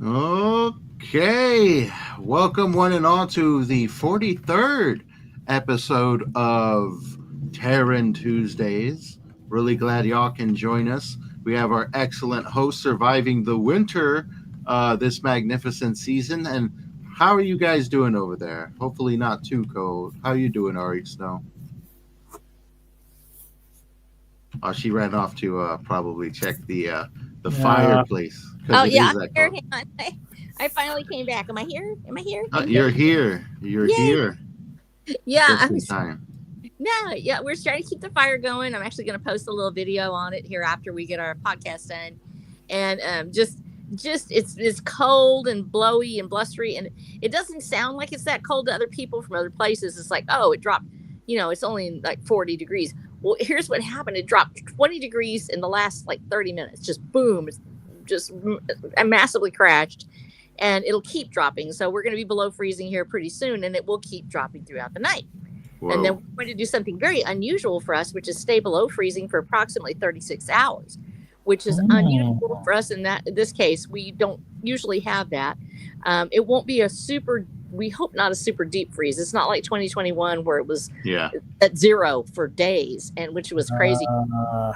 Okay, welcome one and all to the 43rd episode of Terran Tuesdays. Really glad y'all can join us. We have our excellent host surviving the winter this magnificent season. And how are you guys doing over there? Hopefully not too cold. How you doing, Ari Snow? Oh, she ran off to probably check the Yeah, fireplace because Oh it yeah, is I'm that here. cold. Hang on. I finally came back. Am I here? Am I here? Can you hear You're me? here. You're Yay! here. Yeah, Just I in was. time. Yeah. We're trying to keep the fire going. I'm actually going to post a little video on it here after we get our podcast done, and just it's cold and blowy and blustery, and it doesn't sound like it's that cold to other people from other places. It's like, oh, it dropped. It's only like 40 degrees. Well, here's what happened. It dropped 20 degrees in the last like 30 minutes. Just boom. It's just massively crashed, and it'll keep dropping. So we're going to be below freezing here pretty soon, and it will keep dropping throughout the night. And then Whoa. we're going to do something very unusual for us, which is stay below freezing for approximately 36 hours, which is unusual mm, for us in this case. We don't usually have that. It won't be a super, we hope not a super deep freeze. It's not like 2021 where it was Yeah. at zero for days, and which was crazy. uh,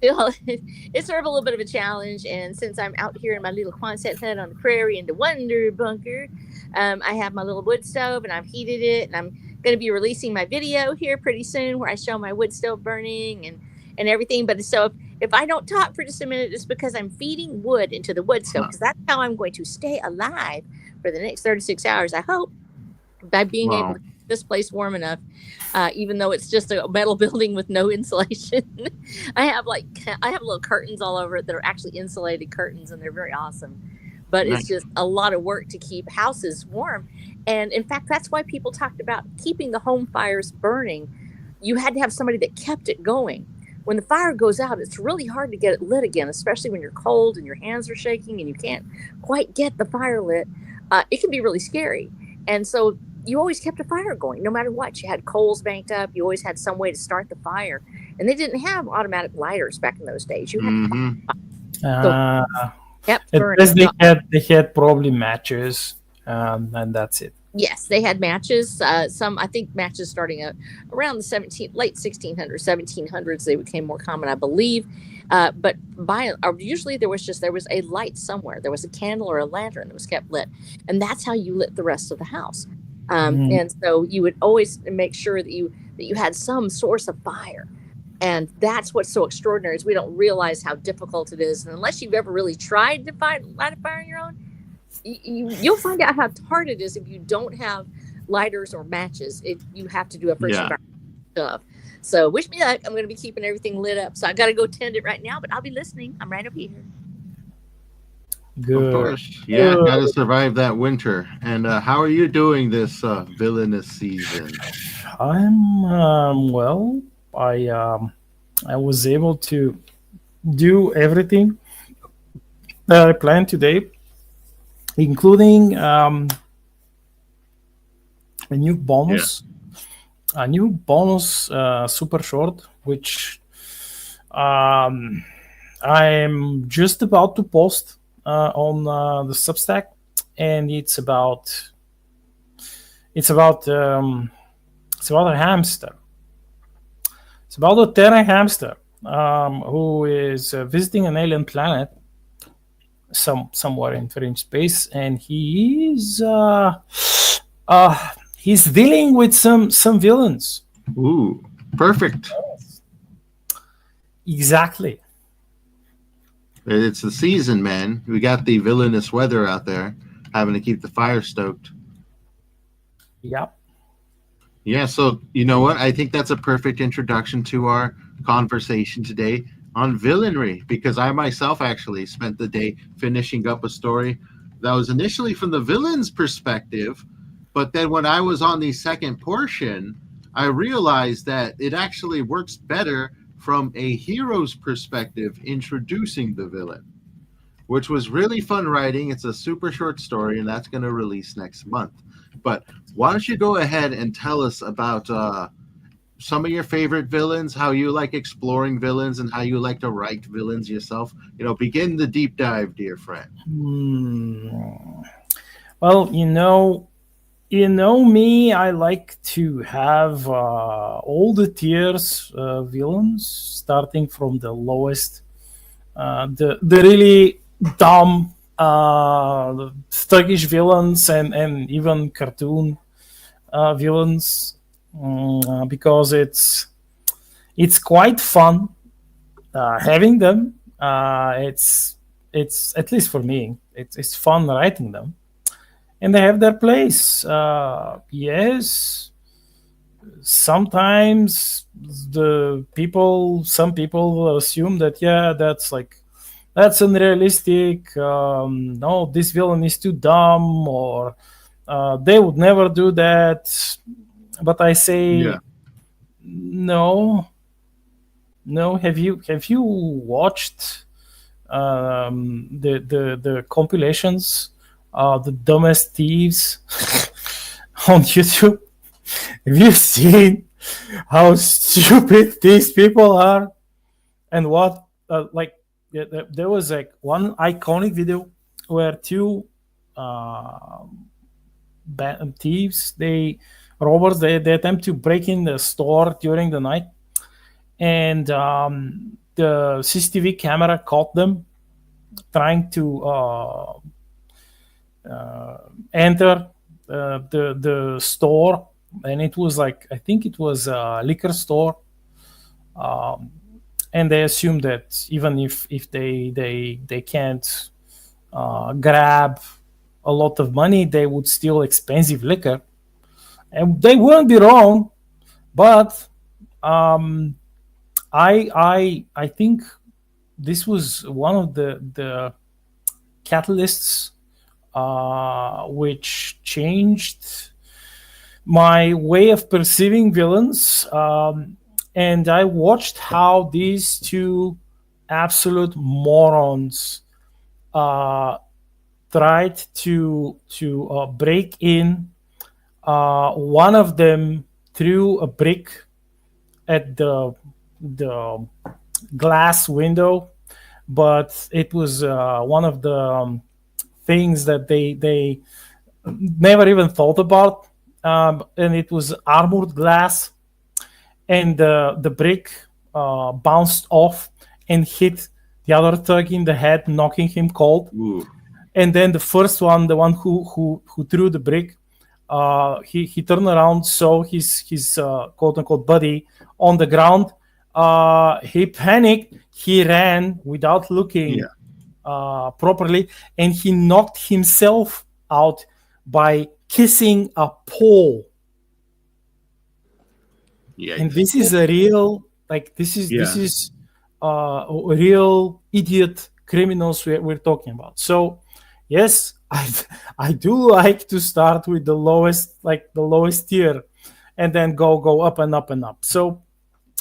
It's sort of a little bit of a challenge. And since I'm out here in my little Quonset hut on the prairie in the Wonder Bunker, I have my little wood stove and I've heated it. And I'm going to be releasing my video here pretty soon where I show my wood stove burning and everything. But so if I don't talk for just a minute, it's because I'm feeding wood into the wood stove Huh. because that's how I'm going to stay alive for the next 36 hours, I hope, by being able Wow. to keep this place warm enough, even though it's just a metal building with no insulation. I have little curtains all over it that are actually insulated curtains, and they're very awesome. But it's Nice. just a lot of work to keep houses warm. And in fact, that's why people talked about keeping the home fires burning. You had to have somebody that kept it going. When the fire goes out, it's really hard to get it lit again, especially when you're cold and your hands are shaking and you can't quite get the fire lit. It can be really scary. And so you always kept a fire going no matter what. You had coals banked up, you always had some way to start the fire. And they didn't have automatic lighters back in those days. You had to Mm-hmm. so uh, kept at burning. best they had probably matches, and that's it. Yes, they had matches. Some, I think, matches starting around the late 1600s, 1700s. They became more common, I believe. But usually there was a light somewhere. There was a candle or a lantern that was kept lit, and that's how you lit the rest of the house. Mm, And so you would always make sure that you had some source of fire. And that's what's so extraordinary is we don't realize how difficult it is, and unless you've ever really tried to light a fire on your own, you'll find out how hard it is if you don't have lighters or matches. You have to do a friction Yeah. fire stuff. So wish me luck. I'm going to be keeping everything lit up. So I got to go tend it right now, but I'll be listening. I'm right over here. Of good. course. Yeah. Got to Good. survive that winter. And how are you doing this villainous season? I'm well. I was able to do everything that I planned today, including a new Yeah. bonus, super short, which um, I'm just about to post on the Substack, and it's about um, it's about a hamster. It's about a Terra hamster who is visiting an alien planet somewhere in fringe space, and uh, he's dealing with some villains. Ooh. Perfect. Exactly. It's the season, man. We got the villainous weather out there, having to keep the fire stoked. Yeah. Yeah, so you know what? I think that's a perfect introduction to our conversation today on villainry because I myself actually spent the day finishing up a story that was initially from the villain's perspective, but then when I was on the second portion, I realized that it actually works better from a hero's perspective introducing the villain, which was really fun writing. It's a super short story, and that's going to release next month. But why don't you go ahead and tell us about some of your favorite villains, how you like exploring villains, and how you like to write villains yourself. Begin the deep dive, dear friend. Well, me. I like to have all the tiers villains, starting from the lowest, the really dumb, thuggish villains, and even cartoon villains, because it's quite fun having them. It's at least for me, it's fun writing them, and they have their place. Yes, sometimes some people will assume that, yeah, that's unrealistic. No, this villain is too dumb, or they would never do that. But I say, Yeah. no. Have you watched the compilations, the dumbest thieves on YouTube? Have you seen how stupid these people are? And what there was like one iconic video where two thieves, robbers, they attempt to break in the store during the night, and the CCTV camera caught them trying to enter the store, and it was like, I think it was a liquor store, and they assumed that even if they can't grab a lot of money, they would steal expensive liquor, and they wouldn't be wrong. But I think this was one of the catalysts which changed my way of perceiving villains. And I watched how these two absolute morons tried to break in. One of them threw a brick at the glass window, but it was one of the things that they never even thought about, and it was armored glass, and the brick bounced off and hit the other thug in the head, knocking him cold. Ooh. And then the first one, the one who threw the brick, he turned around, saw his quote unquote buddy on the ground. He panicked. He ran without looking properly, and he knocked himself out by kissing a pole. Yeah. And this is a real, this is real idiot criminals we're talking about. So yes, I do like to start with the lowest tier, and then go up and up and up. So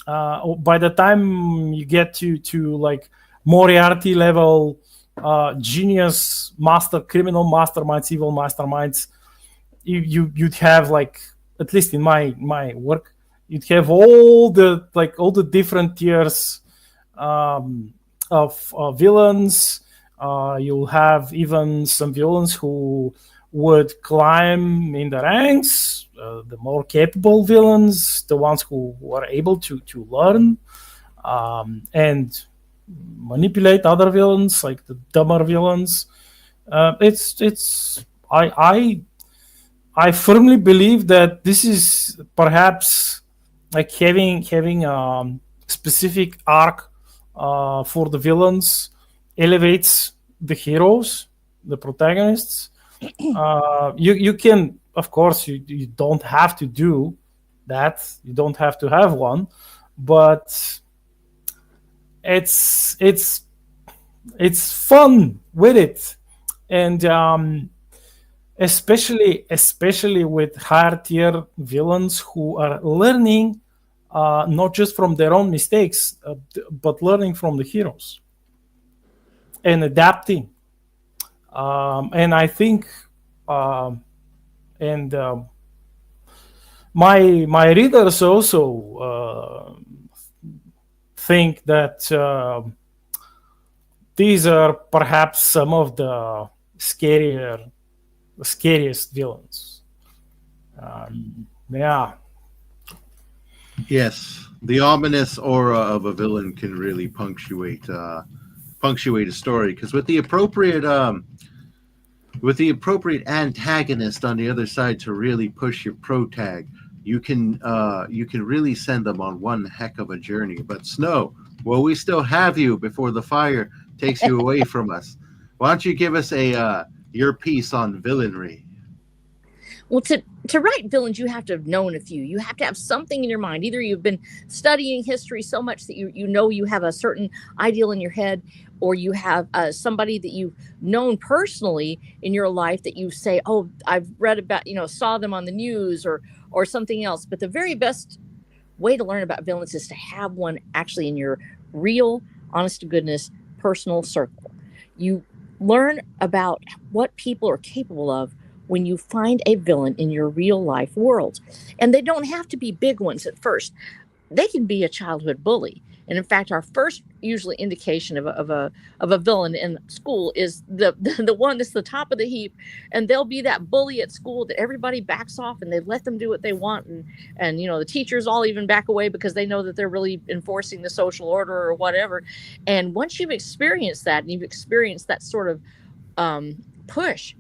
by the time you get to like Moriarty level, genius criminal masterminds, evil masterminds, you'd have, like, at least in my work, you'd have all the different tiers of villains. You'll have even some villains who would climb in the ranks, the more capable villains, the ones who are able to learn and manipulate other villains, like the dumber villains. I firmly believe that this is perhaps like having specific arc for the villains elevates the heroes, the protagonists. You can, of course, you don't have to do that. You don't have to have one, but it's fun with it, and especially with higher tier villains who are learning not just from their own mistakes, but learning from the heroes and adapting. And I think, my readers also think that these are perhaps some of the scariest villains. Yeah. Yes, the ominous aura of a villain can really punctuate a story, because with the appropriate antagonist on the other side to really push your protag, you can really send them on one heck of a journey. But Snow, will we still have you before the fire takes you away from us? Why don't you give us a your piece on villainry? Well, to write villains, you have to have known a few. You have to have something in your mind. Either you've been studying history so much that you know you have a certain ideal in your head, or you have somebody that you've known personally in your life that you say, "Oh, I've read about, saw them on the news," or something else. But the very best way to learn about villains is to have one actually in your real, honest to goodness personal circle. You learn about what people are capable of when you find a villain in your real life world. And they don't have to be big ones at first. They can be a childhood bully. And in fact, our first usually indication of a villain in school is the one that's the top of the heap, and they'll be that bully at school that everybody backs off and they let them do what they want, and the teachers all even back away because they know that they're really enforcing the social order or whatever. And once you've experienced that, and you've experienced that sort of push,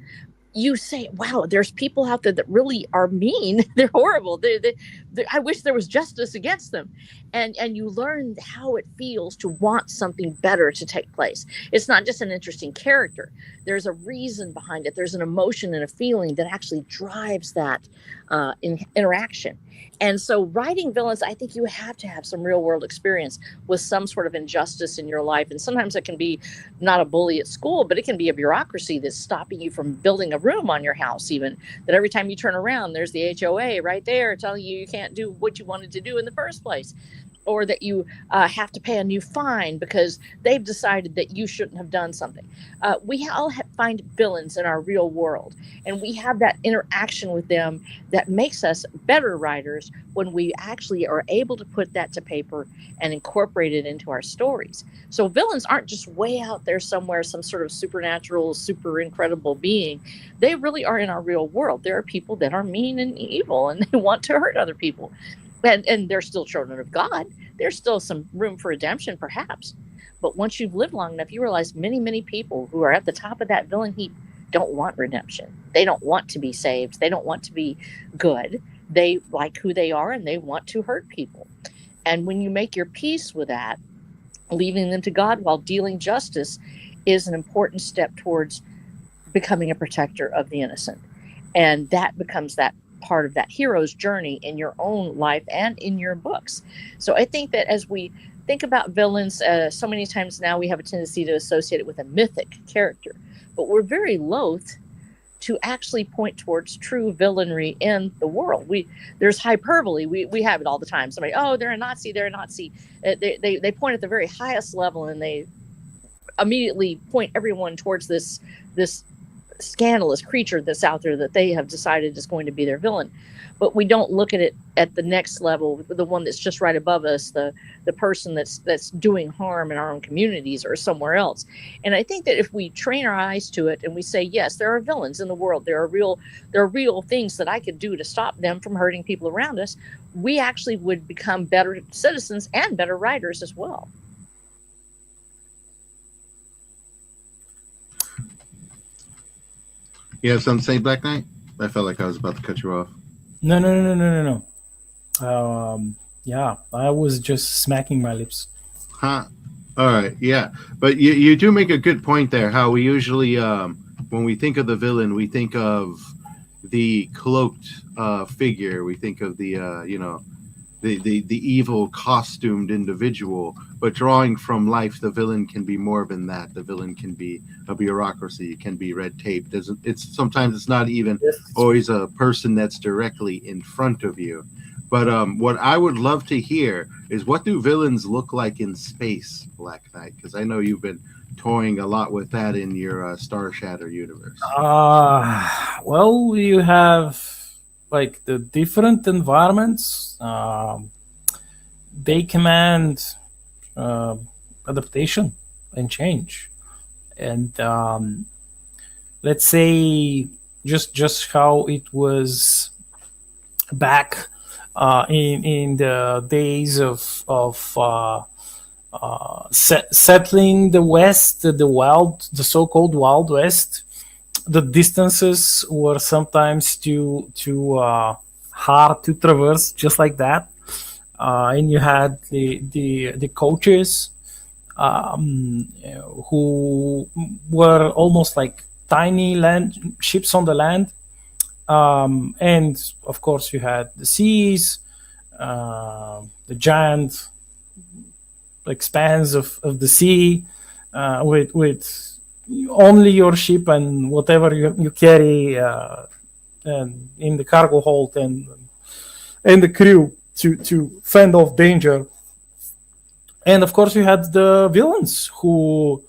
you say, wow, there's people out there that really are mean. They're horrible. I wish there was justice against them. And you learn how it feels to want something better to take place. It's not just an interesting character. There's a reason behind it. There's an emotion and a feeling that actually drives that interaction. And so writing villains, I think you have to have some real world experience with some sort of injustice in your life. And sometimes it can be not a bully at school, but it can be a bureaucracy that's stopping you from building a room on your house, even that every time you turn around, there's the HOA right there telling you can't do what you wanted to do in the first place. Or that you have to pay a new fine because they've decided that you shouldn't have done something. We all find villains in our real world, and we have that interaction with them that makes us better writers when we actually are able to put that to paper and incorporate it into our stories. So villains aren't just way out there somewhere, some sort of supernatural, super incredible being. They really are in our real world. There are people that are mean and evil, and they want to hurt other people. And they're still children of God. There's still some room for redemption, perhaps. But once you've lived long enough, you realize many, many people who are at the top of that villain heap don't want redemption. They don't want to be saved. They don't want to be good. They like who they are, and they want to hurt people. And when you make your peace with that, leaving them to God while dealing justice is an important step towards becoming a protector of the innocent. And that becomes that part of that hero's journey in your own life and in your books. So I think that as we think about villains, so many times now we have a tendency to associate it with a mythic character, but we're very loath to actually point towards true villainry in the world. There's hyperbole. We have it all the time. Somebody, oh, they're a Nazi. They're a Nazi. They point at the very highest level, and they immediately point everyone towards this scandalous creature that's out there that they have decided is going to be their villain. But we don't look at it at the next level, the one that's just right above us, the person that's doing harm in our own communities or somewhere else. And I think that if we train our eyes to it and we say, yes, there are villains in the world, there are real things that I could do to stop them from hurting people around us, we actually would become better citizens and better writers as well. You have something to say, Black Knight? I felt like I was about to cut you off. No. Yeah, I was just smacking my lips. Huh. All right. Yeah. But you do make a good point there. How we usually, when we think of the villain, we think of the cloaked figure. We think of the evil costumed individual. But drawing from life, the villain can be more than that. The villain can be a bureaucracy. It can be red tape. Sometimes it's not even always a person that's directly in front of you. But what I would love to hear is, what do villains look like in space, Black Knight? Because I know you've been toying a lot with that in your Star Shatter universe. Well, you have like the different environments, they command uh, adaptation and change. And let's say just how it was back in the days of settling the West, the so-called Wild West. The distances were sometimes too hard to traverse, just like that. And you had the coaches who were almost like tiny land ships on the land, and of course you had the seas, the giant expanse of the sea, with only your ship and whatever you carry and in the cargo hold, and the crew to fend off danger. And of course, you had the villains who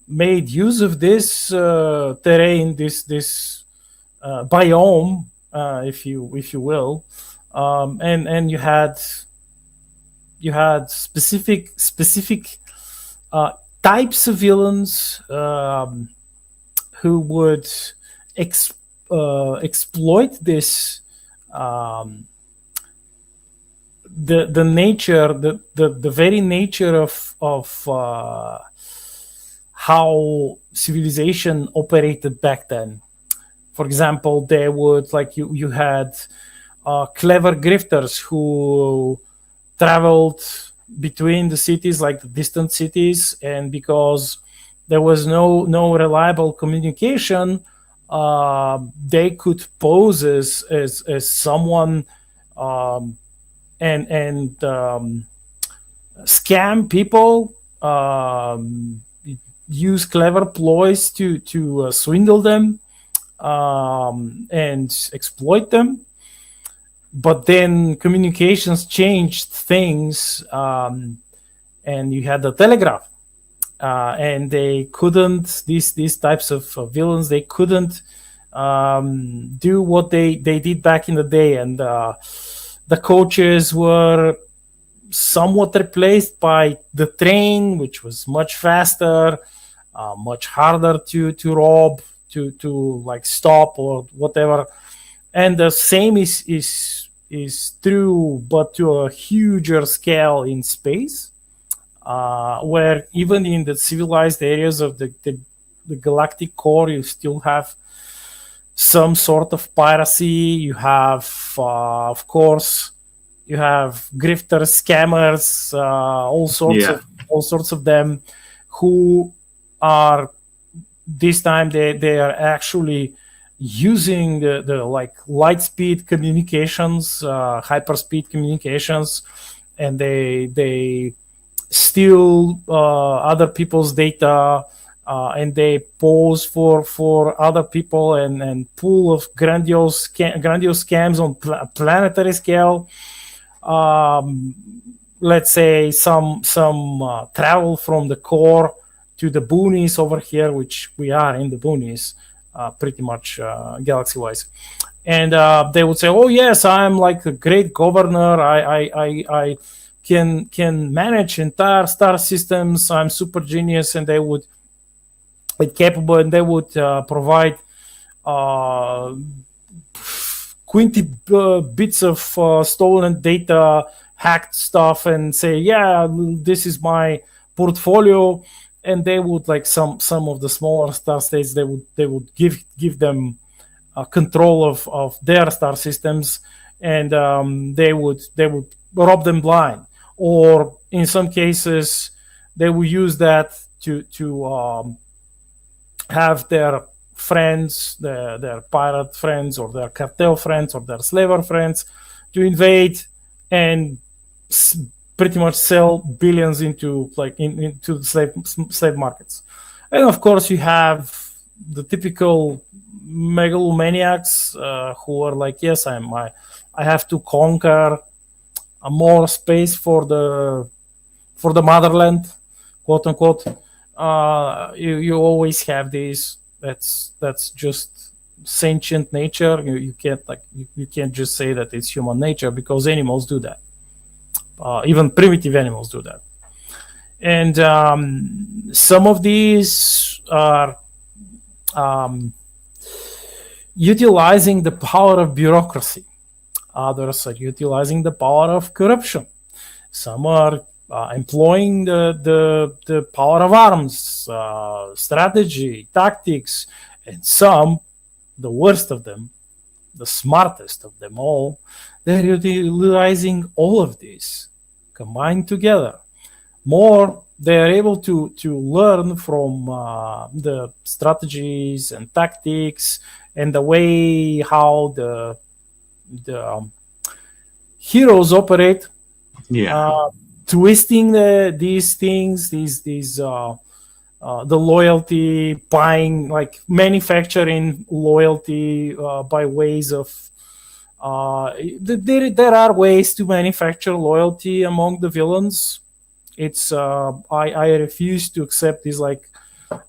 made use of this terrain, this biome, if you will, and you had specific types of villains who would exploit this. The nature, the very nature of how civilization operated back then. For example, they would, like, you had clever grifters who traveled between the cities, like the distant cities, and because there was no reliable communication, they could pose as someone and scam people, use clever ploys to swindle them, and exploit them. But then communications changed things, and you had the telegraph, and they couldn't, these types of villains, they couldn't do what they did back in the day. And the coaches were somewhat replaced by the train, which was much faster, much harder to rob, to like stop or whatever. And the same is true, but to a huger scale in space, where even in the civilized areas of the galactic core, you still have some sort of piracy. You have, of course, you have grifters, scammers, all sorts of them, who are, this time they are actually using the like light speed communications, hyperspeed communications, and they steal other people's data, and they pose for other people and pull of grandiose scams on planetary scale. Let's say some travel from the core to the boonies over here, which we are in the boonies, pretty much galaxy-wise. And they would say, "Oh yes, I'm like a great governor. I can manage entire star systems. I'm super genius." And they would be capable, and they would provide quinty bits of stolen data, hacked stuff, and say, "Yeah, this is my portfolio." And they would, like, some of the smaller star states, they would give them control of their star systems, and they would rob them blind, or in some cases they would use that to have their friends, their pirate friends, or their cartel friends, or their slaver friends, to invade and pretty much sell billions into the slave markets. And of course, you have the typical megalomaniacs who are like, "Yes, I have to conquer more space for the motherland, quote unquote." You always have these. That's just sentient nature. You can't you can't just say that it's human nature, because animals do that. Even primitive animals do that. And some of these are utilizing the power of bureaucracy. Others are utilizing the power of corruption. Some are employing the power of arms, strategy, tactics, and some, the worst of them, the smartest of them all, they're utilizing all of these combined together. More, they're able to learn from the strategies and tactics and the way how the heroes operate. Twisting these things, the loyalty, buying, like manufacturing loyalty by ways of there are ways to manufacture loyalty among the villains. It's I refuse to accept this, like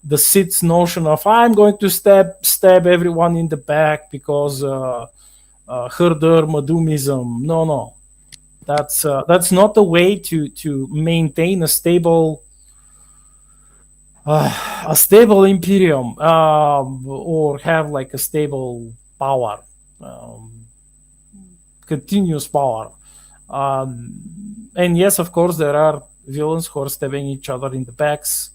the Sith's notion of I'm going to stab everyone in the back because herder Madumism. No. That's not the way to maintain a stable imperium, or have like a stable power, continuous power. And yes, of course, there are villains who are stabbing each other in the backs,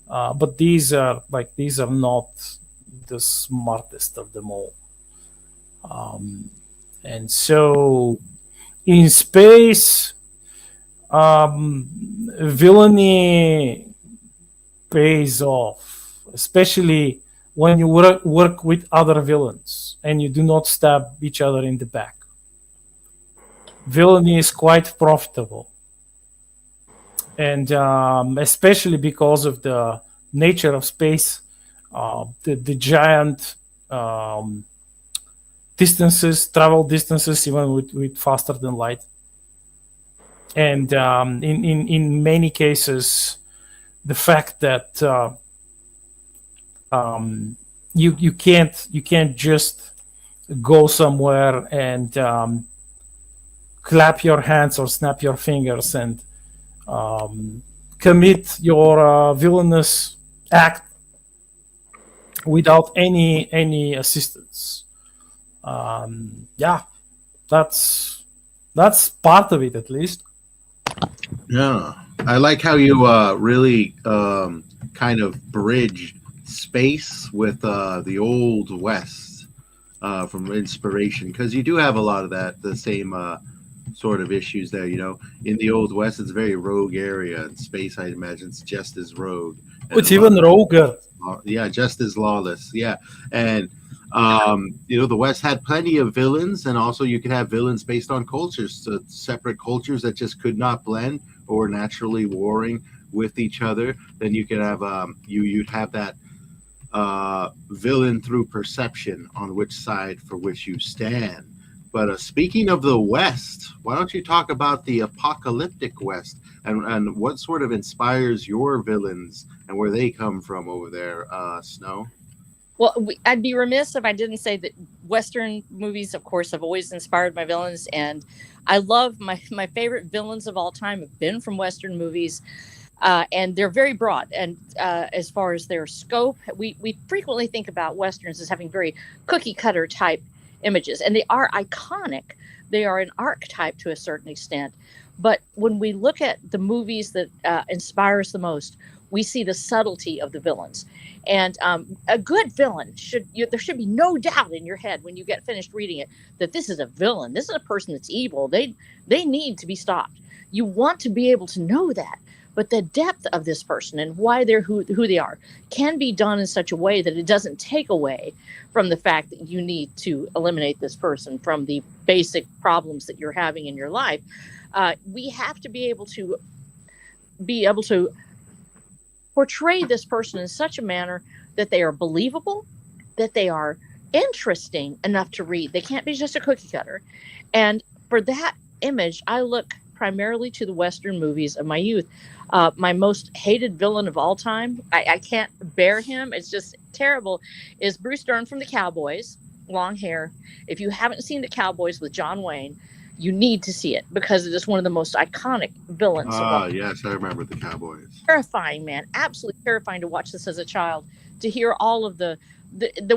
but these are not the smartest of them all. And so in space, villainy pays off, especially when you work with other villains and you do not stab each other in the back. Villainy is quite profitable. And especially because of the nature of space, the giant travel distances, even with faster than light. And in many cases, the fact that you can't just go somewhere and clap your hands or snap your fingers and commit your villainous act without any assistance. That's part of it, at least. Yeah, I like how you really kind of bridge space with the Old West from inspiration, because you do have a lot of the same sort of issues there. In the Old West, it's a very rogue area, and space, I imagine, it's just as rogue. It's even roguer. Yeah, just as lawless. Yeah, and the West had plenty of villains, and also you could have villains based on cultures, so separate cultures that just could not blend or naturally warring with each other. Then you could have you'd have that villain through perception on which side for which you stand. But speaking of the West, why don't you talk about the apocalyptic West and what sort of inspires your villains and where they come from over there, Snow? Well, I'd be remiss if I didn't say that Western movies, of course, have always inspired my villains. And I love my favorite villains of all time have been from Western movies. And they're very broad. And as far as their scope, we frequently think about Westerns as having very cookie cutter type images. And they are iconic. They are an archetype to a certain extent. But when we look at the movies that inspire us the most, we see the subtlety of the villains. And a good villain there should be no doubt in your head when you get finished reading it that this is a villain. This is a person that's evil. They need to be stopped. You want to be able to know that. But the depth of this person and why they're who they are can be done in such a way that it doesn't take away from the fact that you need to eliminate this person from the basic problems that you're having in your life. We have to be able to portray this person in such a manner that they are believable, that they are interesting enough to read. They can't be just a cookie cutter. And for that image, I look primarily to the Western movies of my youth. My most hated villain of all time, I can't bear him. It's just terrible, is Bruce Dern from the Cowboys, long hair. If you haven't seen the Cowboys with John Wayne, you need to see it because it is one of the most iconic villains of all. Yes, I remember the Cowboys. Terrifying, man. Absolutely terrifying to watch this as a child, to hear all of the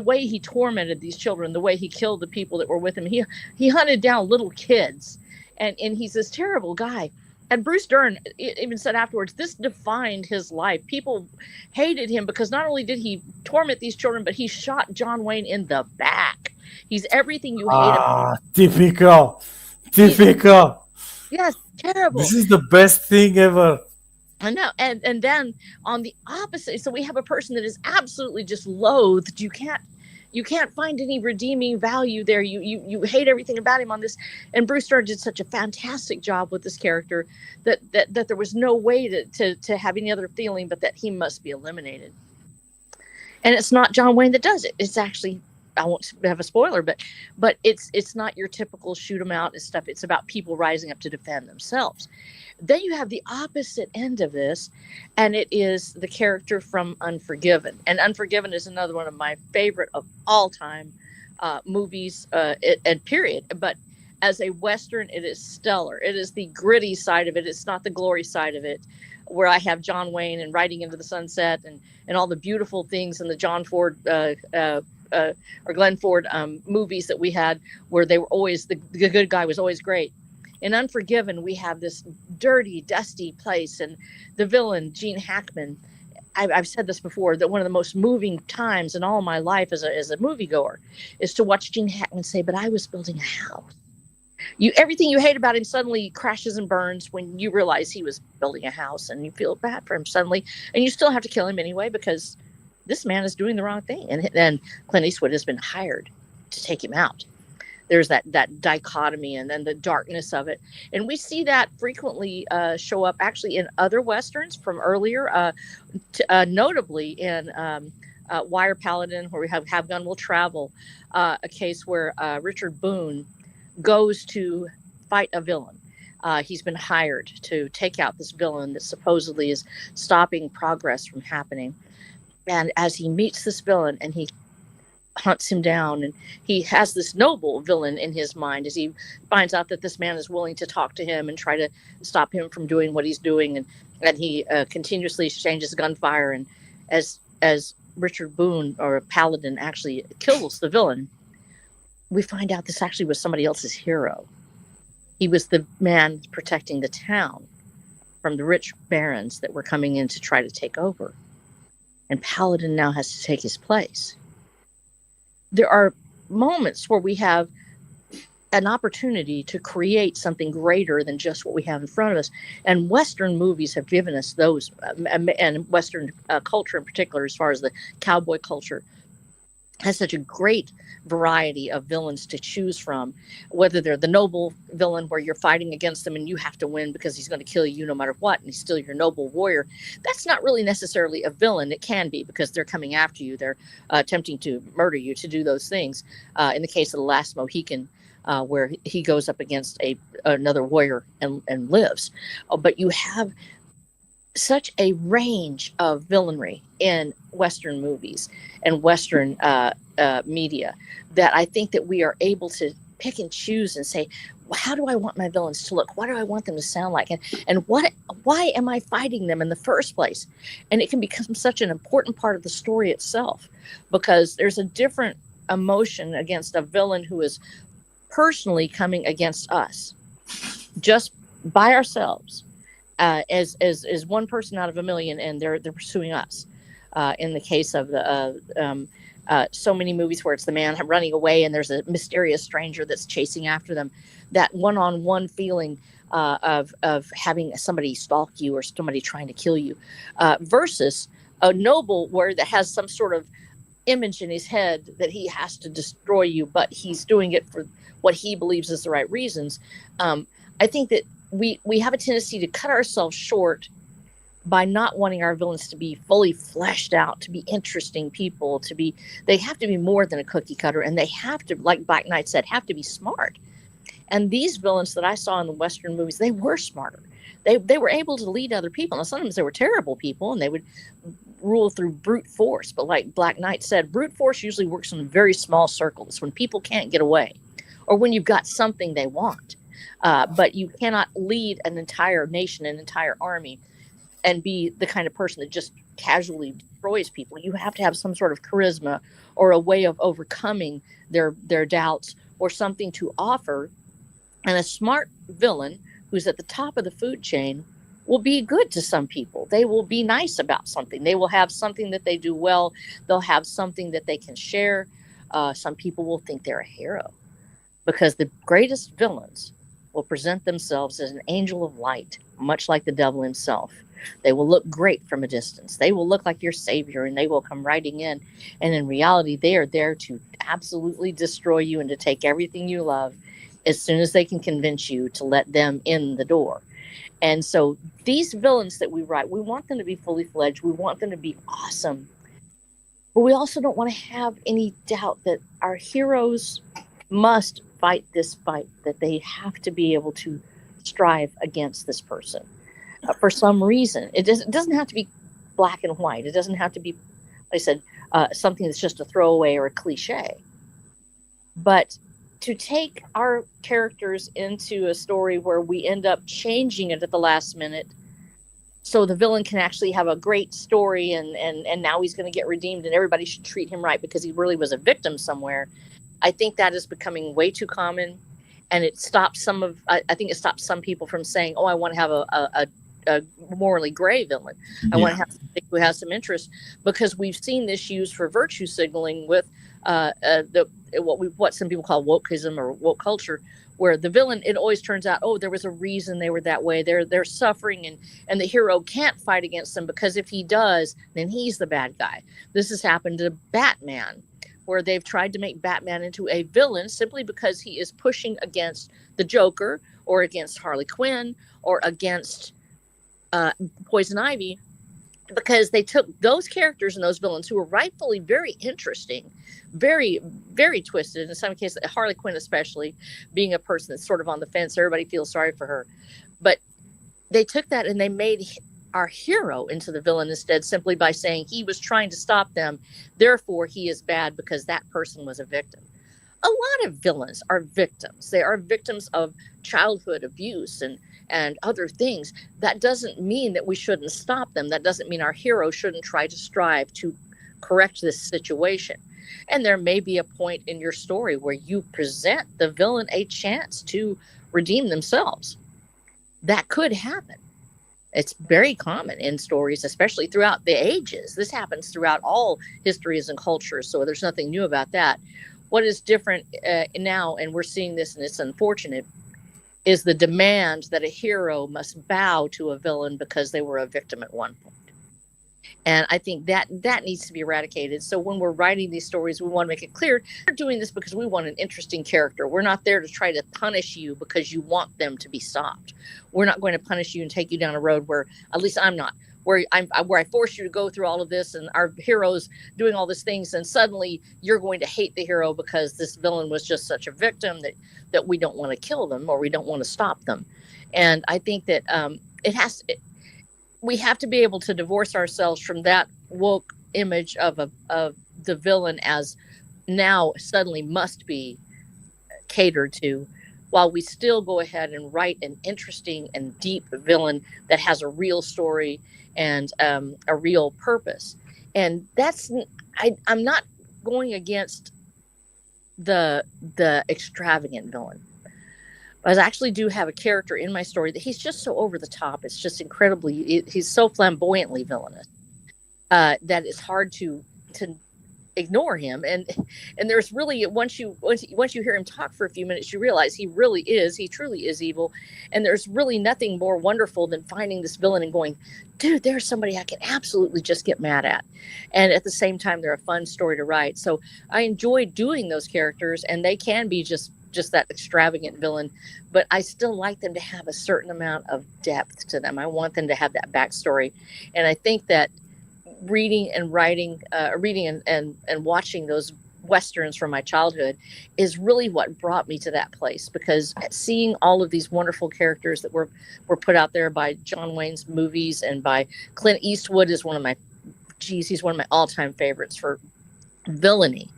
way he tormented these children, the way he killed the people that were with him. He hunted down little kids, and he's this terrible guy. And Bruce Dern even said afterwards, this defined his life. People hated him because not only did he torment these children, but he shot John Wayne in the back. He's everything you hate about. Typical. Yes, terrible. This is the best thing ever. I know. And then on the opposite, so we have a person that is absolutely just loathed. You can't find any redeeming value there. You hate everything about him on this. And Bruce Dern did such a fantastic job with this character that there was no way to have any other feeling but that he must be eliminated. And it's not John Wayne that does it. It's actually, I won't have a spoiler, but it's not your typical shoot 'em out and stuff. It's about people rising up to defend themselves. Then you have the opposite end of this, and it is the character from Unforgiven. And Unforgiven is another one of my favorite of all time movies, and period. But as a Western, it is stellar. It is the gritty side of it. It's not the glory side of it, where I have John Wayne and Riding into the Sunset and all the beautiful things in the John Ford or Glenn Ford movies that we had, where they were always the good guy was always great. In Unforgiven, we have this dirty, dusty place, and the villain, Gene Hackman. I've said this before, that one of the most moving times in all my life as a moviegoer is to watch Gene Hackman say, "But I was building a house." Everything you hate about him suddenly crashes and burns when you realize he was building a house, and you feel bad for him suddenly, and you still have to kill him anyway because this man is doing the wrong thing. And then Clint Eastwood has been hired to take him out. There's that dichotomy and then the darkness of it. And we see that frequently show up actually in other Westerns from earlier, notably in Wire Paladin, where we have Gun Will Travel, a case where Richard Boone goes to fight a villain. He's been hired to take out this villain that supposedly is stopping progress from happening. And as he meets this villain and he hunts him down, and he has this noble villain in his mind as he finds out that this man is willing to talk to him and try to stop him from doing what he's doing, and he continuously exchanges gunfire, and as Richard Boone, or Paladin, actually kills the villain, we find out this actually was somebody else's hero. He was the man protecting the town from the rich barons that were coming in to try to take over, and Paladin now has to take his place. There are moments where we have an opportunity to create something greater than just what we have in front of us. And Western movies have given us those, and Western culture in particular, as far as the cowboy culture, has such a great variety of villains to choose from, whether they're the noble villain where you're fighting against them and you have to win because he's going to kill you no matter what, and he's still your noble warrior. That's not really necessarily a villain. It can be because they're coming after you. They're attempting to murder you, to do those things. In the case of The Last Mohican, where he goes up against another warrior and lives. But you have such a range of villainry in Western movies and Western media that I think that we are able to pick and choose and say, well, how do I want my villains to look? What do I want them to sound like? And why am I fighting them in the first place? And it can become such an important part of the story itself, because there's a different emotion against a villain who is personally coming against us just by ourselves. As one person out of a million, and they're pursuing us. In the case of the so many movies where it's the man running away and there's a mysterious stranger that's chasing after them, that one-on-one feeling of having somebody stalk you or somebody trying to kill you, versus a noble warrior that has some sort of image in his head that he has to destroy you, but he's doing it for what he believes is the right reasons. I think that we have a tendency to cut ourselves short by not wanting our villains to be fully fleshed out, to be interesting people, they have to be more than a cookie cutter, and they have to, like Black Knight said, have to be smart. And these villains that I saw in the Western movies, they were smarter. they were able to lead other people. Now, sometimes they were terrible people, and they would rule through brute force. But like Black Knight said, brute force usually works in very small circles when people can't get away, or when you've got something they want. But you cannot lead an entire nation, an entire army, and be the kind of person that just casually destroys people. You have to have some sort of charisma or a way of overcoming their doubts, or something to offer. And a smart villain who's at the top of the food chain will be good to some people. They will be nice about something. They will have something that they do well. They'll have something that they can share. Some people will think they're a hero, because the greatest villains will present themselves as an angel of light, much like the devil himself. They will look great from a distance. They will look like your savior, and they will come riding in. And in reality, they are there to absolutely destroy you and to take everything you love as soon as they can convince you to let them in the door. And so these villains that we write, we want them to be fully fledged. We want them to be awesome. But we also don't want to have any doubt that our heroes must fight this fight, that they have to be able to strive against this person. For some reason, it doesn't have to be black and white. It doesn't have to be, like I said, something that's just a throwaway or a cliche. But to take our characters into a story where we end up changing it at the last minute, so the villain can actually have a great story, and now he's going to get redeemed, and everybody should treat him right because he really was a victim somewhere. I think that is becoming way too common, and it stops I think it stops some people from saying, "Oh, I want to have a morally gray villain. I want to have somebody who has some interest," because we've seen this used for virtue signaling with what some people call wokeism or woke culture, where the villain, it always turns out, oh, there was a reason they were that way. They're suffering, and the hero can't fight against them, because if he does, then he's the bad guy. This has happened to Batman, where they've tried to make Batman into a villain simply because he is pushing against the Joker, or against Harley Quinn, or against Poison Ivy, because they took those characters and those villains who were rightfully very interesting, very, very twisted. In some cases, Harley Quinn especially, being a person that's sort of on the fence, everybody feels sorry for her. But they took that and they made our hero into the villain instead, simply by saying he was trying to stop them, therefore he is bad because that person was a victim. A lot of villains are victims. They are victims of childhood abuse and other things. That doesn't mean that we shouldn't stop them. That doesn't mean our hero shouldn't try to strive to correct this situation. And there may be a point in your story where you present the villain a chance to redeem themselves. That could happen. It's very common in stories, especially throughout the ages. This happens throughout all histories and cultures, so there's nothing new about that. What is different now, and we're seeing this, and it's unfortunate, is the demand that a hero must bow to a villain because they were a victim at one point. And I think that needs to be eradicated. So when we're writing these stories, we want to make it clear we're doing this because we want an interesting character. We're not there to try to punish you because you want them to be stopped. We're not going to punish you and take you down a road where, at least I'm not, where I force you to go through all of this, and our hero's doing all these things, and suddenly you're going to hate the hero because this villain was just such a victim that we don't want to kill them, or we don't want to stop them. And I think that we have to be able to divorce ourselves from that woke image of the villain as now suddenly must be catered to, while we still go ahead and write an interesting and deep villain that has a real story and a real purpose. And I'm not going against the extravagant villain. But I actually do have a character in my story that he's just so over the top. It's just he's so flamboyantly villainous that it's hard to ignore him. And there's really, once you hear him talk for a few minutes, you realize he truly is evil. And there's really nothing more wonderful than finding this villain and going, dude, there's somebody I can absolutely just get mad at. And at the same time, they're a fun story to write. So I enjoy doing those characters, and they can be just that extravagant villain, but I still like them to have a certain amount of depth to them. I want them to have that backstory. And I think that reading and writing, and watching those Westerns from my childhood is really what brought me to that place, because seeing all of these wonderful characters that were put out there by John Wayne's movies, and by Clint Eastwood is one of my, he's one of my all-time favorites for villainy.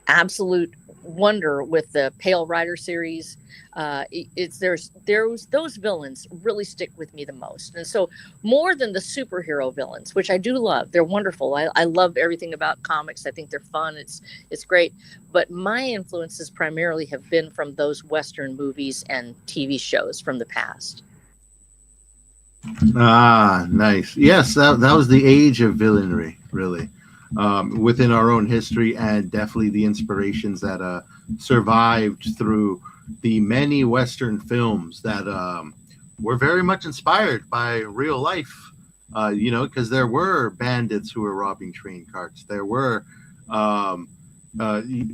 Absolute wonder with the Pale Rider series. There's those villains really stick with me the most, and so more than the superhero villains, which I do love, they're wonderful. I love everything about comics. I think they're fun. It's great. But my influences primarily have been from those Western movies and TV shows from the past. Ah, nice. Yes, that was the age of villainy, really, within our own history, and definitely the inspirations that survived through the many Western films that were very much inspired by real life. Because there were bandits who were robbing train carts. There were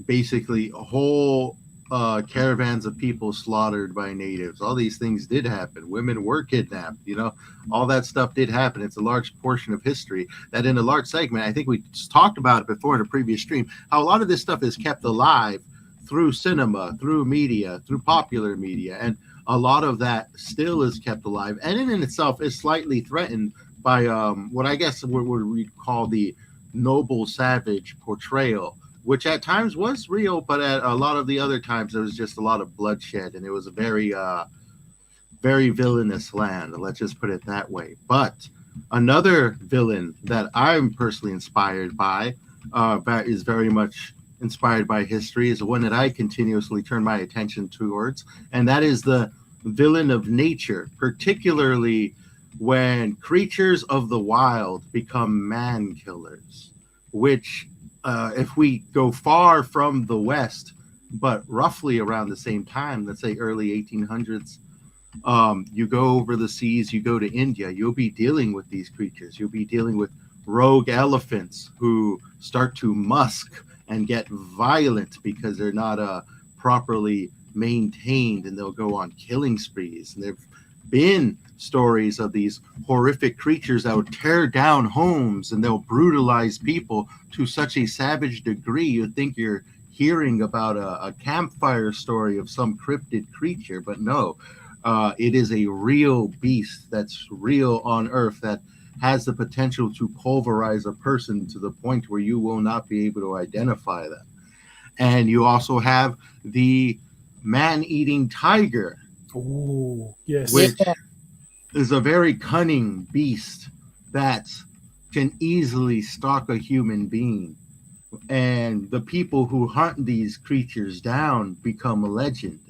basically whole caravans of people slaughtered by natives. All these things did happen. Women were kidnapped. All that stuff did happen. It's a large portion of history that, in a large segment, I think we talked about it before in a previous stream, how a lot of this stuff is kept alive through cinema, through media, through popular media, and a lot of that still is kept alive, and in itself is slightly threatened by what I guess what we call the noble savage portrayal, which at times was real, but at a lot of the other times there was just a lot of bloodshed, and it was a very, very villainous land. Let's just put it that way. But another villain that I'm personally inspired by, that is very much inspired by history, is one that I continuously turn my attention towards, and that is the villain of nature, particularly when creatures of the wild become man killers, which if we go far from the West, but roughly around the same time, let's say early 1800s, you go over the seas, you go to India, you'll be dealing with these creatures. You'll be dealing with rogue elephants who start to musk and get violent because they're not properly maintained, and they'll go on killing sprees. And there've been stories of these horrific creatures that would tear down homes, and they'll brutalize people to such a savage degree you'd think you're hearing about a campfire story of some cryptid creature, but no, it is a real beast that's real on Earth, that has the potential to pulverize a person to the point where you will not be able to identify them. And you also have the man-eating tiger. Oh, yes. Which is a very cunning beast that can easily stalk a human being. And the people who hunt these creatures down become a legend.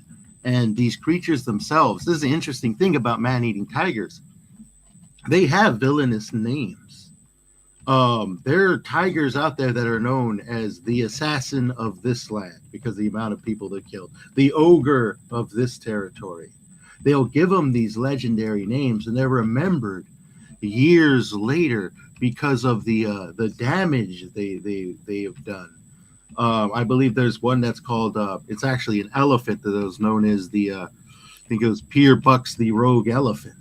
And these creatures themselves, this is the interesting thing about man-eating tigers, they have villainous names. There are tigers out there that are known as the assassin of this land because of the amount of people they killed, the ogre of this territory. They'll give them these legendary names, and they're remembered years later because of the damage they have done. I believe there's one that's called, it's actually an elephant that was known as I think it was Pierre Buck's the Rogue Elephant.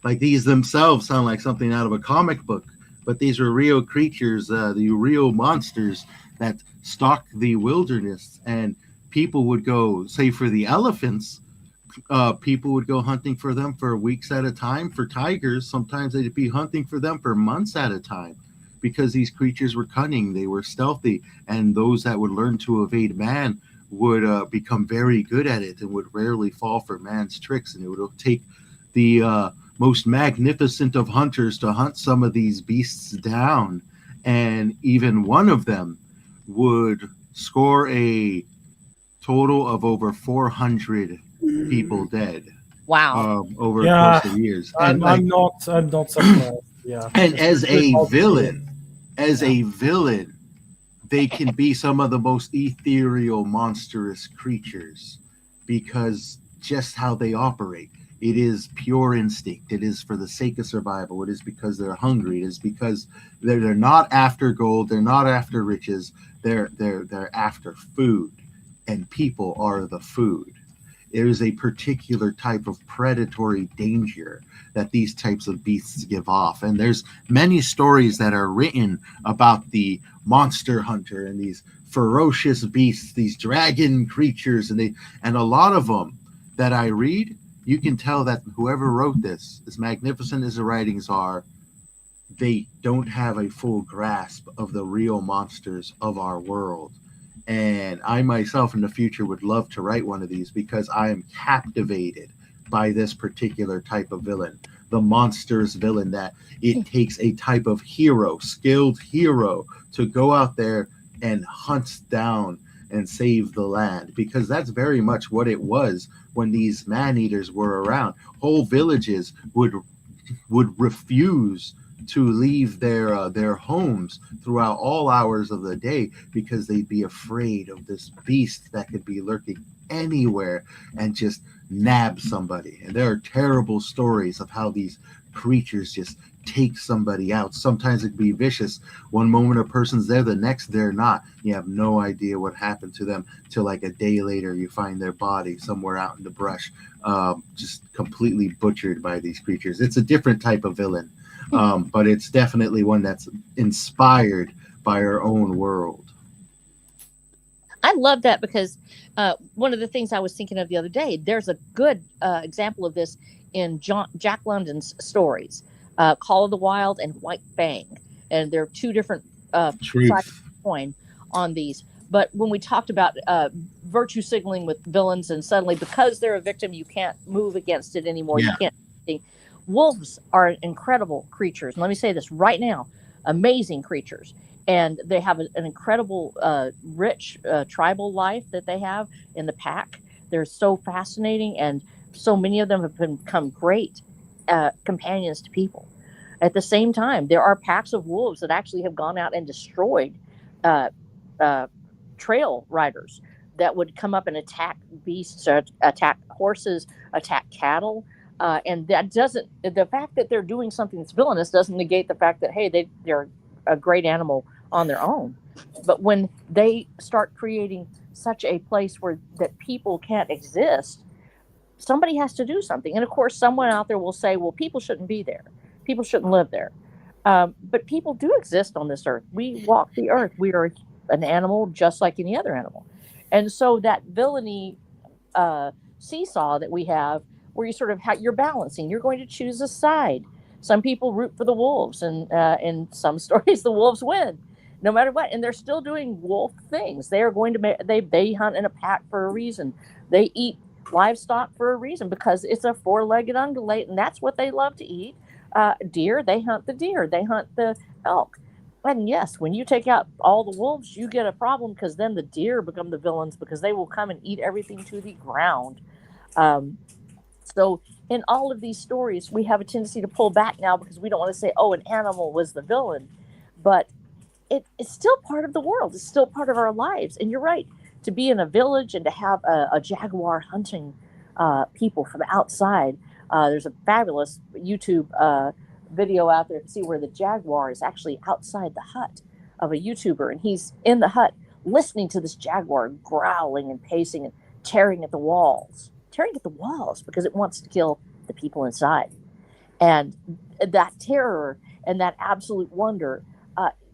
Like, these themselves sound like something out of a comic book, but these are real creatures, the real monsters that stalk the wilderness. And people would go, say for the elephants, people would go hunting for them for weeks at a time. For tigers, sometimes they'd be hunting for them for months at a time, because these creatures were cunning, they were stealthy, and those that would learn to evade man would become very good at it and would rarely fall for man's tricks. And it would take the most magnificent of hunters to hunt some of these beasts down, and even one of them would score a total of over 400 people dead. Wow. Over the course of years. I'm not surprised. Yeah. And as a villain, they can be some of the most ethereal, monstrous creatures because just how they operate. It is pure instinct. It is for the sake of survival. It is because they're hungry. It is because they're not after gold. They're not after riches. They're after food, and people are the food. There is a particular type of predatory danger that these types of beasts give off. And there's many stories that are written about the monster hunter and these ferocious beasts, these dragon creatures, and a lot of them that I read, you can tell that whoever wrote this, as magnificent as the writings are, they don't have a full grasp of the real monsters of our world. And I myself in the future would love to write one of these because I am captivated by this particular type of villain, the monsters villain, that it takes a type of hero, skilled hero, to go out there and hunt down and save the land, because that's very much what it was when these man-eaters were around. Whole villages would refuse to leave their homes throughout all hours of the day because they'd be afraid of this beast that could be lurking anywhere and just nab somebody. And there are terrible stories of how these creatures just take somebody out. Sometimes it can be vicious. One moment a person's there, the next they're not. You have no idea what happened to them till like a day later you find their body somewhere out in the brush, just completely butchered by these creatures. It's a different type of villain, but it's definitely one that's inspired by our own world. I love that because one of the things I was thinking of the other day, there's a good example of this in Jack London's stories, Call of the Wild and White Fang. And there are two different sides of the coin on these. But when we talked about virtue signaling with villains, and suddenly because they're a victim, you can't move against it anymore. Yeah. You can't do anything. Wolves are incredible creatures. And let me say this right now, amazing creatures. And they have an incredible, rich tribal life that they have in the pack. They're so fascinating, and so many of them have become great companions to people. At the same time, there are packs of wolves that actually have gone out and destroyed trail riders that would come up and attack beasts, attack horses, attack cattle. And that doesn't, the fact that they're doing something that's villainous doesn't negate the fact that, hey, they're a great animal on their own. But when they start creating such a place where that people can't exist, somebody has to do something. And of course, someone out there will say, well, people shouldn't be there. People shouldn't live there. But people do exist on this earth. We walk the earth. We are an animal just like any other animal. And so that villainy seesaw that we have, where you sort of you're balancing, you're going to choose a side. Some people root for the wolves, and in some stories, the wolves win, no matter what. And they're still doing wolf things. They are going to they hunt in a pack for a reason. They eat livestock for a reason, because it's a four-legged ungulate, and that's what they love to eat. Deer, they hunt the deer. They hunt the elk. And yes, when you take out all the wolves, you get a problem, because then the deer become the villains, because they will come and eat everything to the ground. So in all of these stories, we have a tendency to pull back now because we don't want to say, oh, an animal was the villain. But it's still part of the world. It's still part of our lives. And you're right, to be in a village and to have a jaguar hunting people from outside. There's a fabulous YouTube video out there to see where the jaguar is actually outside the hut of a YouTuber. And he's in the hut listening to this jaguar growling and pacing and tearing at the walls because it wants to kill the people inside. And that terror and that absolute wonder,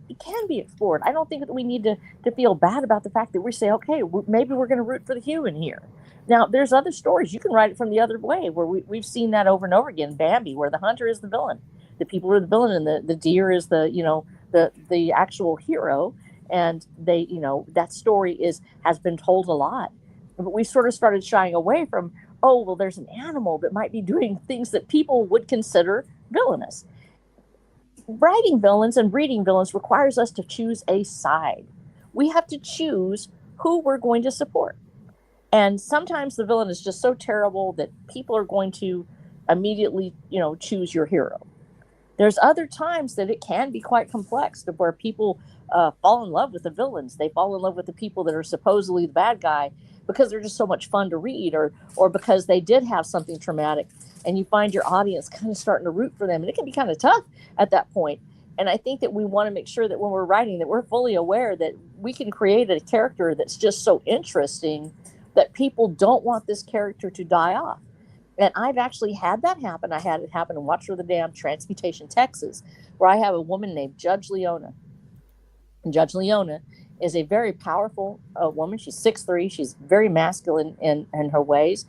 it can be explored. I don't think that we need to feel bad about the fact that we say, okay, maybe we're going to root for the human here. Now, there's other stories. You can write it from the other way, where we've seen that over and over again. Bambi, where the hunter is the villain. The people are the villain, and the deer is the actual hero. And they, that story has been told a lot. But we sort of started shying away from, oh, well, there's an animal that might be doing things that people would consider villainous. Writing villains and reading villains requires us to choose a side. We have to choose who we're going to support. And sometimes the villain is just so terrible that people are going to immediately, choose your hero. There's other times that it can be quite complex, to where people fall in love with the villains. They fall in love with the people that are supposedly the bad guy, because they're just so much fun to read, or because they did have something traumatic, and you find your audience kind of starting to root for them. And it can be kind of tough at that point. And I think that we want to make sure that when we're writing, that we're fully aware that we can create a character that's just so interesting that people don't want this character to die off. And I've actually had that happen. I had it happen in Watch for the Dam, Transmutation, Texas, where I have a woman named Judge Leona. And Judge Leona is a very powerful woman. She's 6'3". She's very masculine in her ways.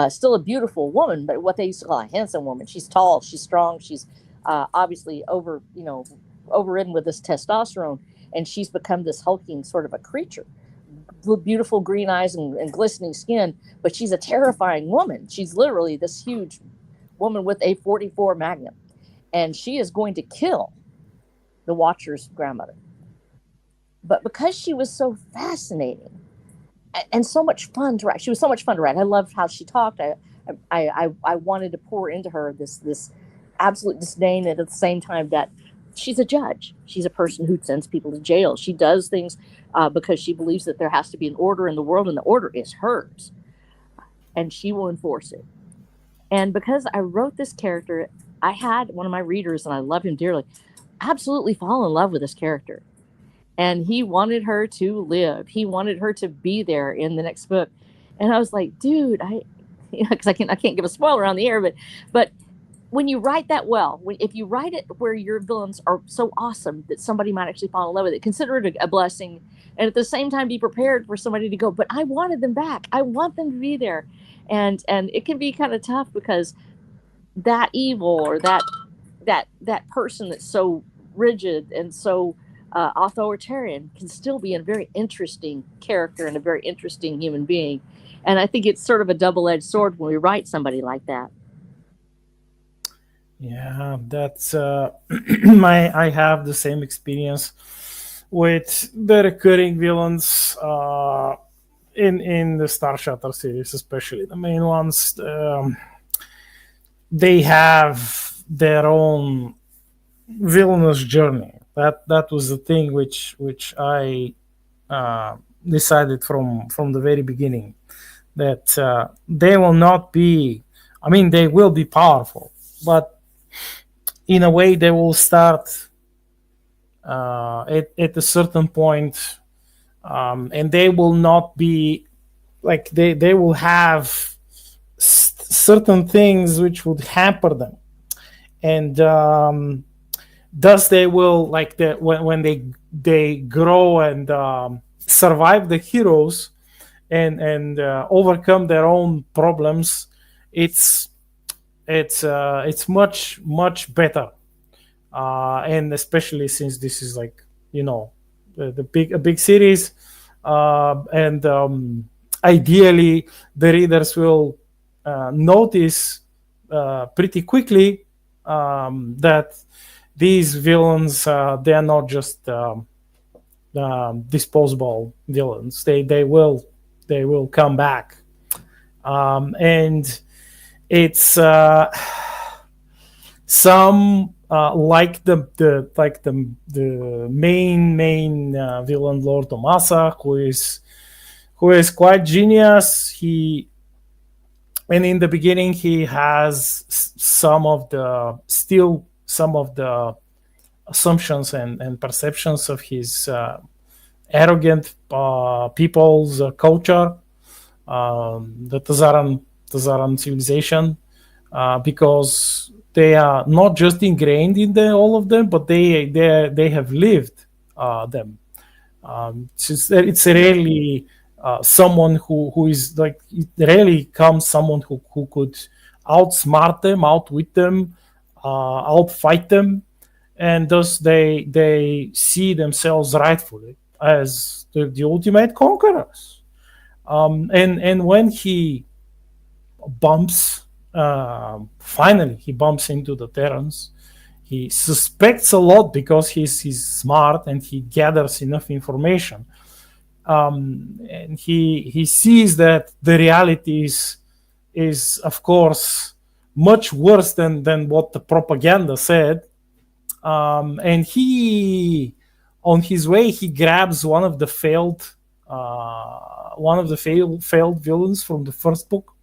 Still a beautiful woman, but what they used to call a handsome woman. She's tall. She's strong. She's obviously overridden with this testosterone, and she's become this hulking sort of a creature. Beautiful green eyes and glistening skin, but she's a terrifying woman. She's literally this huge woman with a 44 Magnum, and she is going to kill the Watcher's grandmother. But because she was so fascinating and so much fun to write, she was so much fun to write. I loved how she talked. I wanted to pour into her this absolute disdain, and at the same time that she's a judge. She's a person who sends people to jail. She does things because she believes that there has to be an order in the world, and the order is hers, and she will enforce it. And because I wrote this character, I had one of my readers, and I love him dearly, absolutely fall in love with this character. And he wanted her to live. He wanted her to be there in the next book. And I was like, dude, because I can't give a spoiler on the air, but when you write that well, if you write it where your villains are so awesome that somebody might actually fall in love with it, consider it a blessing. And at the same time, be prepared for somebody to go, but I wanted them back. I want them to be there. And it can be kind of tough because that evil or that person that's so rigid and so authoritarian can still be a very interesting character and a very interesting human being. And I think it's sort of a double-edged sword when we write somebody like that. Yeah, that's I have the same experience with the recurring villains in the Star Shattered series, especially the main ones. They have their own villainous journey. That was the thing which I decided from the very beginning, that they will not be. I mean, they will be powerful, but in a way they will start at a certain point, and they will not be like they will have certain things which would hamper them, and thus they will, like, when they grow and survive the heroes and overcome their own problems. It's much better, and especially since this is, like, a big series, and ideally the readers will notice pretty quickly that these villains, they are not just disposable villains. They will come back, and it's some like the main villain, Lord Tomasa, who is quite genius. And in the beginning he has some of the assumptions and perceptions of his arrogant people's culture, the Tazaran civilization, because they are not just ingrained in all of them, but they have lived them. It's rarely someone who is like, it rarely comes someone who could outsmart them, outwit them, outfight them, and thus they see themselves rightfully as the ultimate conquerors. And when he finally he bumps into the Terrans, he suspects a lot because he's smart and he gathers enough information, and he sees that the reality is of course much worse than what the propaganda said, and he, on his way, he grabs one of the failed villains from the first book,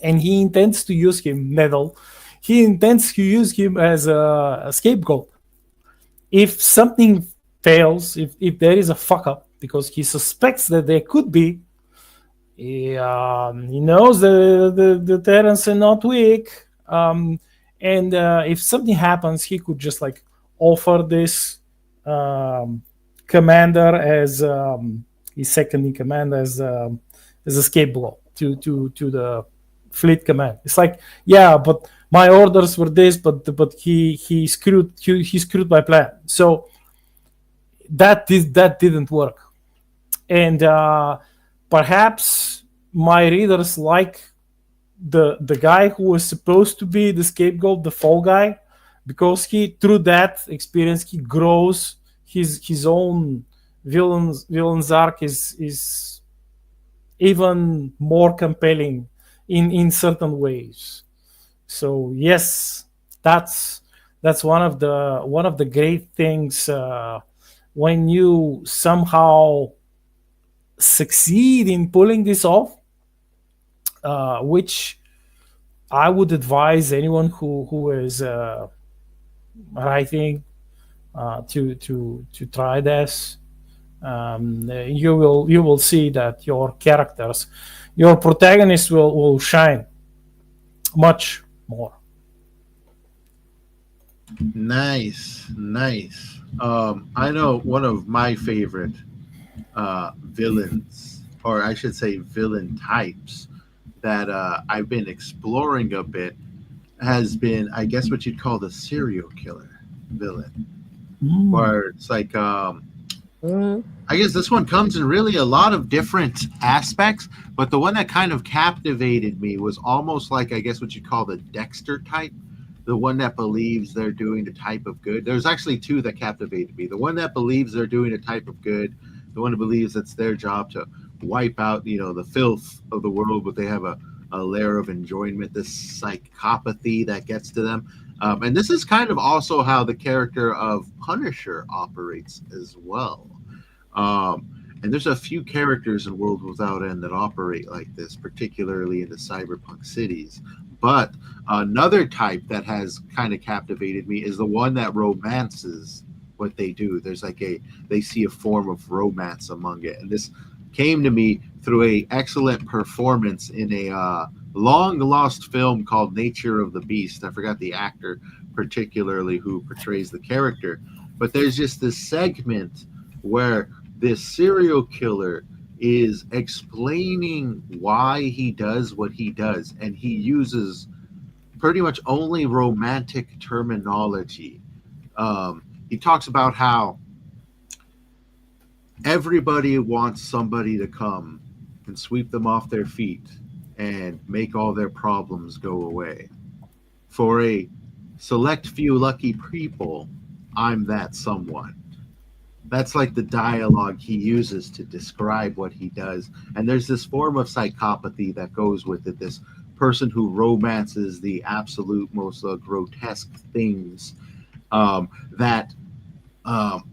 and he intends to use him, Nettle. He intends to use him as a scapegoat. If something fails, if there is a fuck up, because he suspects that there could be, he knows the Terrans are not weak, and if something happens, he could just like offer this commander as his second in command as a scapegoat to the fleet command. It's like, yeah, but my orders were this, but he screwed my plan. So that didn't work, and perhaps my readers like the guy who was supposed to be the scapegoat, the fall guy, because he, through that experience, he grows. His own villain's arc is even more compelling in certain ways. So yes, that's one of the great things when you somehow succeed in pulling this off, which I would advise anyone who is writing to try this. You will see that your characters, your protagonists will shine much more. Nice. I know one of my favorite villains, or I should say villain types, that I've been exploring a bit has been, I guess, what you'd call the serial killer villain, where it's like, I guess this one comes in really a lot of different aspects, but the one that kind of captivated me was almost like, I guess, what you'd call the Dexter type, the one that believes they're doing the type of good. There's actually two that captivated me. The one that believes they're doing a type of good, the one that believes it's their job to wipe out, the filth of the world, but they have a layer of enjoyment, this psychopathy that gets to them. And this is kind of also how the character of Punisher operates as well. And there's a few characters in World Without End that operate like this, particularly in the cyberpunk cities. But another type that has kind of captivated me is the one that romances what they do. There's they see a form of romance among it. And this came to me through a excellent performance in a long lost film called Nature of the Beast. I forgot the actor particularly who portrays the character, but there's just this segment where this serial killer is explaining why he does what he does, and he uses pretty much only romantic terminology. He talks about how everybody wants somebody to come and sweep them off their feet and make all their problems go away. For a select few lucky people, I'm that someone. That's like the dialogue he uses to describe what he does. And there's this form of psychopathy that goes with it, this person who romances the absolute most grotesque things that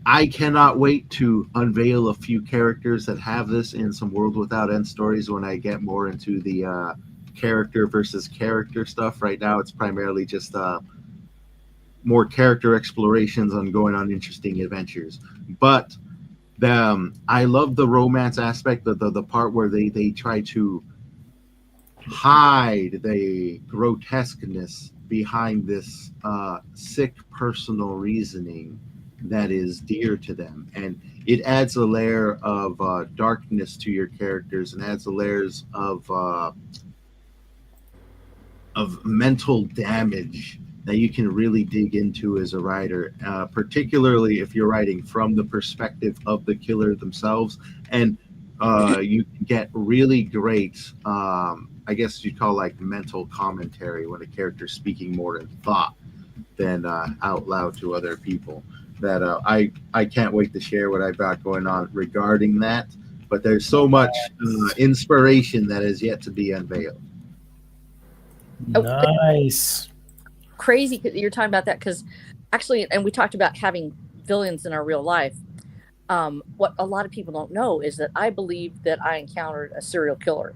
I cannot wait to unveil a few characters that have this in some World Without End stories when I get more into the character versus character stuff. Right now, it's primarily just more character explorations on going on interesting adventures. But I love the romance aspect, the part where they try to hide the grotesqueness behind this sick personal reasoning that is dear to them, and it adds a layer of darkness to your characters and adds a layers of mental damage that you can really dig into as a writer, particularly if you're writing from the perspective of the killer themselves. And you can get really great, I guess you'd call like mental commentary when a character's speaking more in thought than out loud to other people. That I can't wait to share what I've got going on regarding that. But there's so much inspiration that is yet to be unveiled. Nice. Crazy you're talking about that, because actually, and we talked about having villains in our real life. What a lot of people don't know is that I believe that I encountered a serial killer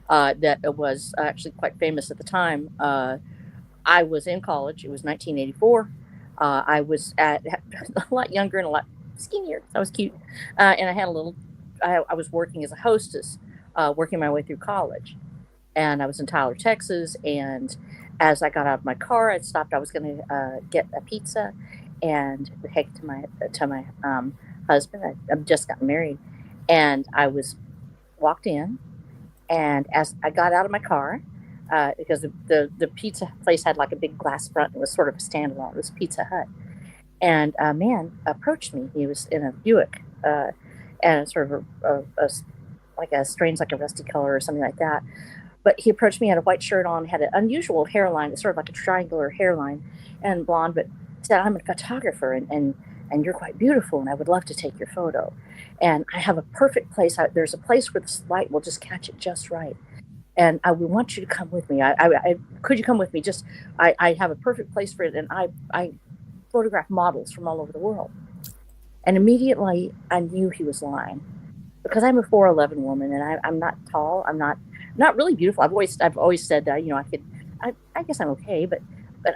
that was actually quite famous at the time. I was in college. It was 1984. I was a lot younger and a lot skinnier. I was cute. And I had I was working as a hostess, working my way through college. And I was in Tyler, Texas. And as I got out of my car, I stopped. I was going to get a pizza and head to my husband. I've just gotten married, and I walked in, and as I got out of my car, because the pizza place had like a big glass front, and it was sort of a standalone. It was Pizza Hut, and a man approached me. He was in a Buick, and sort of like a strange, like a rusty color or something like that. But he approached me, had a white shirt on, had an unusual hairline, sort of like a triangular hairline, and blonde, but said, "I'm a photographer, and you're quite beautiful, and I would love to take your photo. And I have a perfect place. There's a place where the light will just catch it just right. And I would want you to come with me. Could you come with me? I have a perfect place for it, and I photograph models from all over the world." And immediately I knew he was lying, because I'm a 4'11" woman, and I'm not tall. I'm not really beautiful. I've always said that, I guess I'm okay, but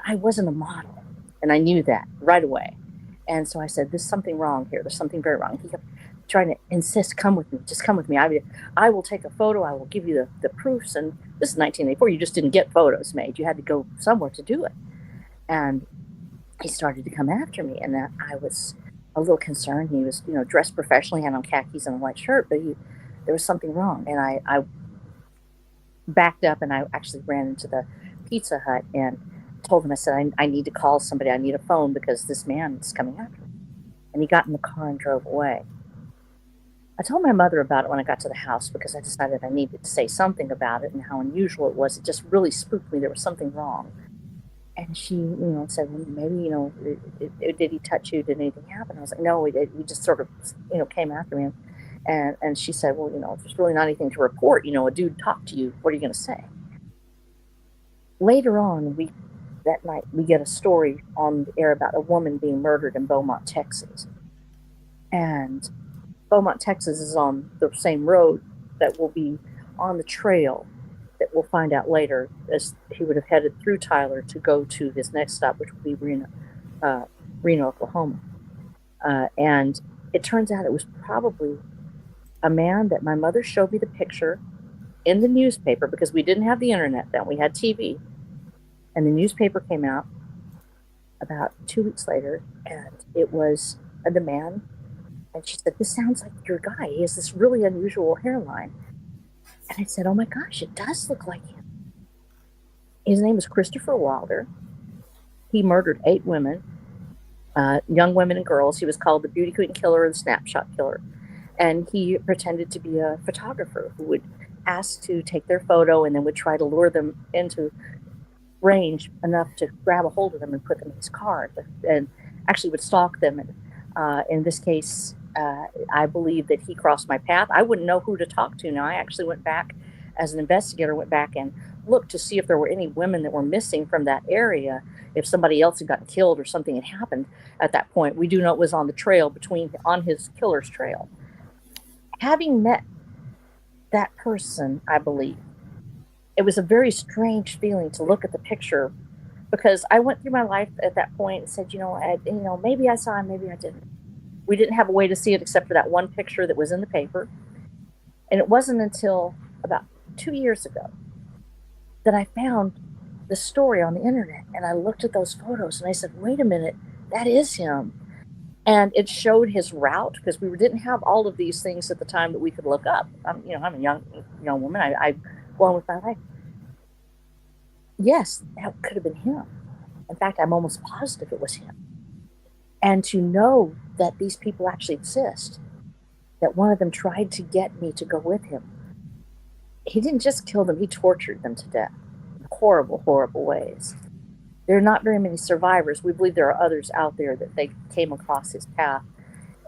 I wasn't a model, and I knew that right away. And so I said, "There's something wrong here. There's something very wrong." He kept trying to insist, "Come with me. Just come with me. I will take a photo. I will give you the proofs." And this is 1984. You just didn't get photos made. You had to go somewhere to do it. And he started to come after me, and I was a little concerned. He was, dressed professionally, had on khakis and a white shirt, but there was something wrong. And I backed up, and I actually ran into the Pizza Hut and told him, I said, I need to call somebody. I need a phone, because this man is coming after me. And he got in the car and drove away. I told my mother about it when I got to the house, because I decided I needed to say something about it and how unusual it was. It just really spooked me. There was something wrong. And she, said, "Well, maybe, did he touch you? Did anything happen?" I was like, "No, he just sort of, came after me." And she said, "Well, there's really not anything to report. A dude talked to you. What are you going to say?" Later on, that night, we get a story on the air about a woman being murdered in Beaumont, Texas. And Beaumont, Texas is on the same road that will be on the trail that we'll find out later, as he would have headed through Tyler to go to his next stop, which would be Reno, Oklahoma. And it turns out it was probably a man that my mother showed me the picture in the newspaper, because we didn't have the internet then. We had TV. And the newspaper came out about 2 weeks later, and it was the man. And she said, "This sounds like your guy. He has this really unusual hairline." And I said, "Oh my gosh, it does look like him." His name is Christopher Wilder. He murdered 8 women, young women and girls. He was called the Beauty Queen Killer or the Snapshot Killer. And he pretended to be a photographer who would ask to take their photo, and then would try to lure them into range enough to grab a hold of them and put them in his car, and actually would stalk them. And in this case, I believe that he crossed my path. I wouldn't know who to talk to now. I actually went back as an investigator, went back and looked to see if there were any women that were missing from that area, if somebody else had gotten killed or something had happened at that point. We do know it was on the trail, on his killer's trail. Having met that person, I believe, it was a very strange feeling to look at the picture, because I went through my life at that point and said, maybe I saw him, maybe I didn't. We didn't have a way to see it except for that one picture that was in the paper. And it wasn't until about 2 years ago that I found the story on the internet, and I looked at those photos and I said, "Wait a minute, that is him." And it showed his route, because we didn't have all of these things at the time that we could look up. I'm a young woman. I go on with my life. Yes, that could have been him. In fact, I'm almost positive it was him. And to know that these people actually exist, that one of them tried to get me to go with him. He didn't just kill them, he tortured them to death in horrible, horrible ways. There are not very many survivors. We believe there are others out there that they came across his path.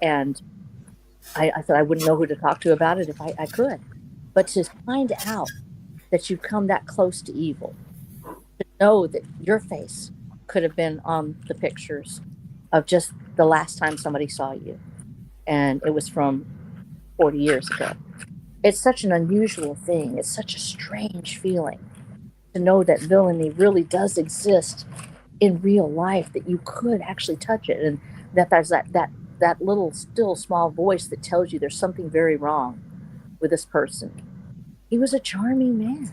And I thought I wouldn't know who to talk to about it if I could. But to find out that you've come that close to evil, to know that your face could have been on the pictures of just the last time somebody saw you, and it was from 40 years ago. It's such an unusual thing. It's such a strange feeling to know that villainy really does exist in real life, that you could actually touch it, and that there's that little still small voice that tells you there's something very wrong with this person. He was a charming man.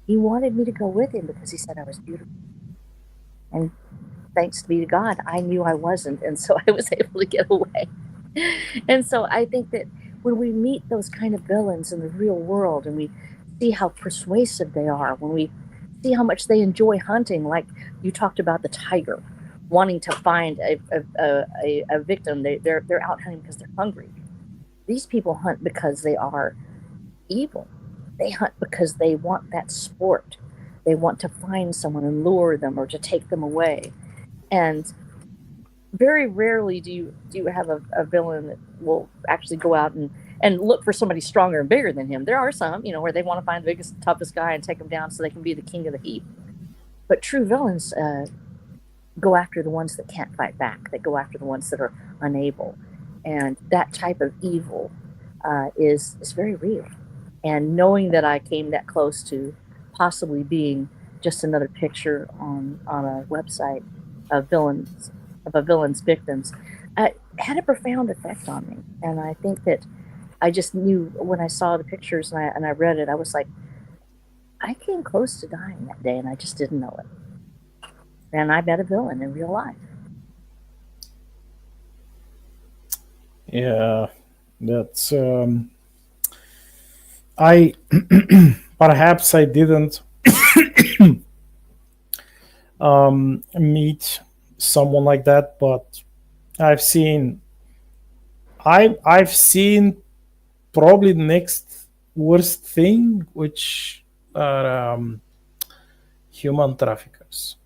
He wanted me to go with him because he said I was beautiful. And thanks be to God, I knew I wasn't, and so I was able to get away. And so I think that when we meet those kind of villains in the real world and we see how persuasive they are, when we see how much they enjoy hunting, like you talked about the tiger wanting to find a victim, they're out hunting because they're hungry. These people hunt because they are evil. They hunt because they want that sport. They want to find someone and lure them or to take them away. And very rarely do you have a villain that will actually go out and look for somebody stronger and bigger than him. There are some, where they want to find the biggest, toughest guy and take him down so they can be the king of the heap. But true villains go after the ones that can't fight back. They go after the ones that are unable, and that type of evil is very real. And knowing that I came that close to possibly being just another picture on a website of villains, of a villain's victims, had a profound effect on me. And I think that I just knew when I saw the pictures and I read it, I was like, I came close to dying that day, and I just didn't know it. And I met a villain in real life. Yeah, that's I perhaps I didn't meet someone like that, but I've seen I've seen probably the next worst thing, which are human traffickers.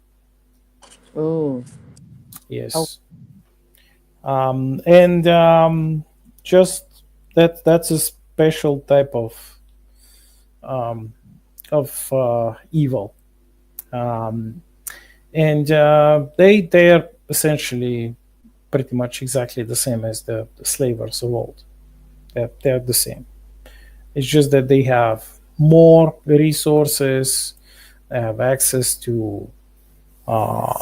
Oh, Yes, and just that's a special type um, of evil, um, and they're essentially pretty much exactly the same as the slavers of old. They're the same. It's just that they have more resources, they have access to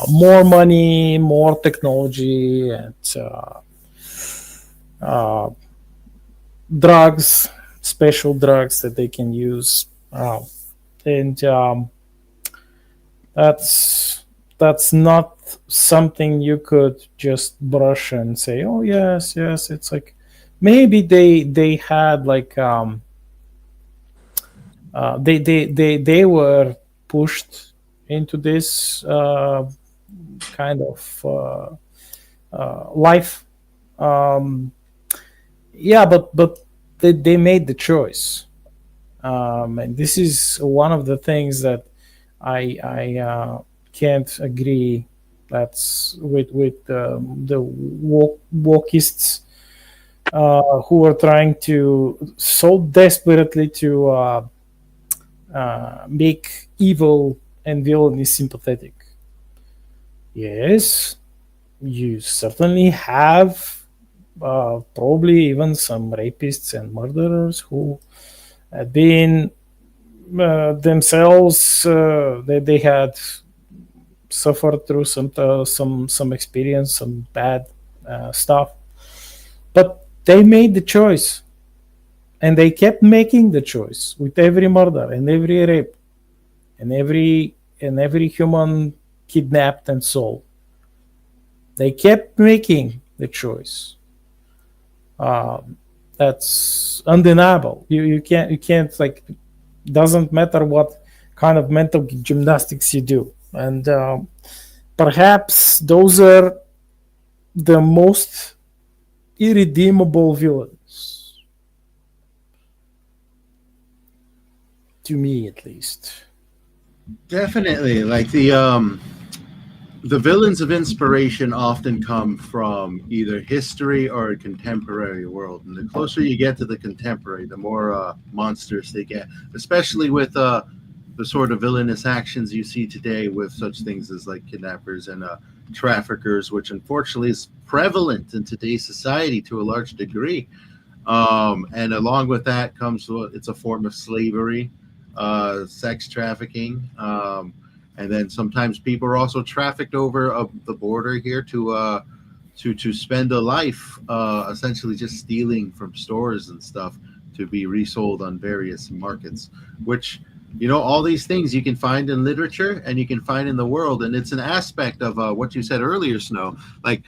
more money, more technology, and uh, drugs, special drugs that they can use, and that's that's not something you could just brush and say, "Oh yes, yes." It's like maybe they had like they were pushed into this kind of life. Um, yeah, but they made the choice, and this is one of the things that I can't agree. That's with the wokists who are trying to so desperately to make evil and villainy sympathetic. Yes, you certainly have probably even some rapists and murderers who had been themselves they had suffered through some experience, some bad stuff, but they made the choice, and they kept making the choice with every murder and every rape and every human kidnapped and sold. They kept making the choice. That's undeniable. You can't like, doesn't matter what kind of mental gymnastics you do, and perhaps those are the most irredeemable villains, to me at least. Definitely, like the villains of inspiration often come from either history or a contemporary world, and the closer you get to the contemporary, the more monsters they get, especially with the sort of villainous actions you see today with such things as like kidnappers and traffickers, which unfortunately is prevalent in today's society to a large degree. And along with that comes it's a form of slavery, sex trafficking, and then sometimes people are also trafficked over the border here to spend a life, essentially just stealing from stores and stuff to be resold on various markets, which all these things you can find in literature and you can find in the world, and it's an aspect of what you said earlier, Snow. Like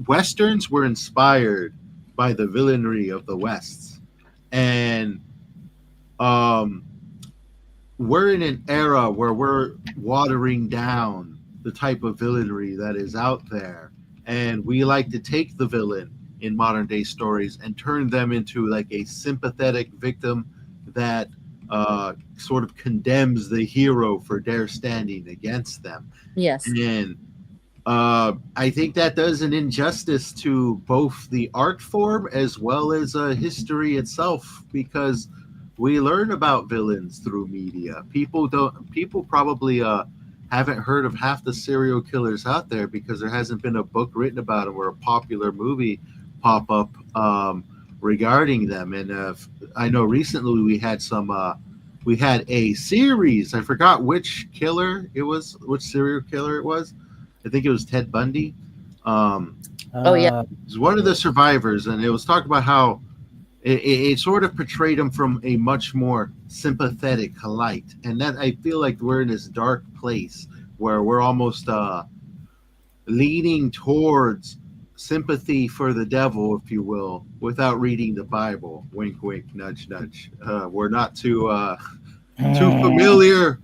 westerns were inspired by the villainy of the West. And um, we're in an era where we're watering down the type of villainy that is out there. And we like to take the villain in modern day stories and turn them into like a sympathetic victim that sort of condemns the hero for dare standing against them. Yes. And I think that does an injustice to both the art form as well as history itself, because we learn about villains through media. People probably haven't heard of half the serial killers out there because there hasn't been a book written about them or a popular movie pop up regarding them. And I know recently we had a series. I forgot which serial killer it was. I think it was Ted Bundy. Oh, yeah. It was one of the survivors, and it was talking about how it sort of portrayed him from a much more sympathetic light. And that, I feel like we're in this dark place where we're almost leaning towards sympathy for the devil, if you will, without reading the Bible. Wink, wink, nudge, nudge. We're not too familiar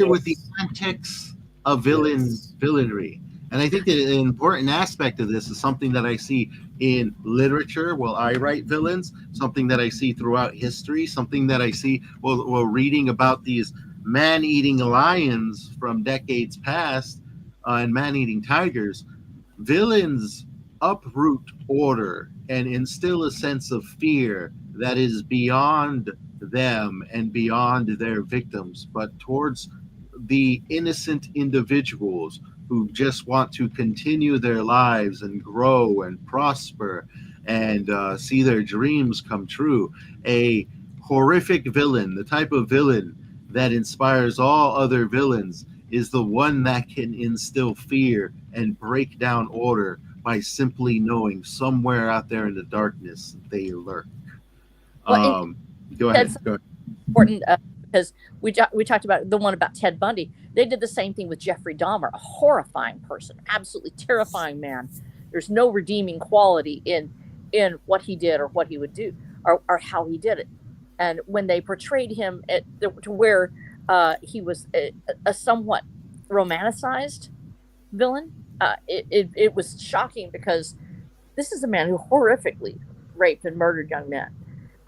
with the antics of villainy. And I think that an important aspect of this is something that I see in literature while I write villains, something that I see throughout history, something that I see while reading about these man-eating lions from decades past and man-eating tigers. Villains uproot order and instill a sense of fear that is beyond them and beyond their victims, but towards the innocent individuals who just want to continue their lives and grow and prosper and see their dreams come true. A horrific villain, the type of villain that inspires all other villains, is the one that can instill fear and break down order by simply knowing somewhere out there in the darkness they lurk. Well, go ahead. Important because we talked about the one about Ted Bundy. They did the same thing with Jeffrey Dahmer, a horrifying person, absolutely terrifying man. There's no redeeming quality in what he did or what he would do or how he did it. And when they portrayed him to where he was a somewhat romanticized villain, it was shocking because this is a man who horrifically raped and murdered young men.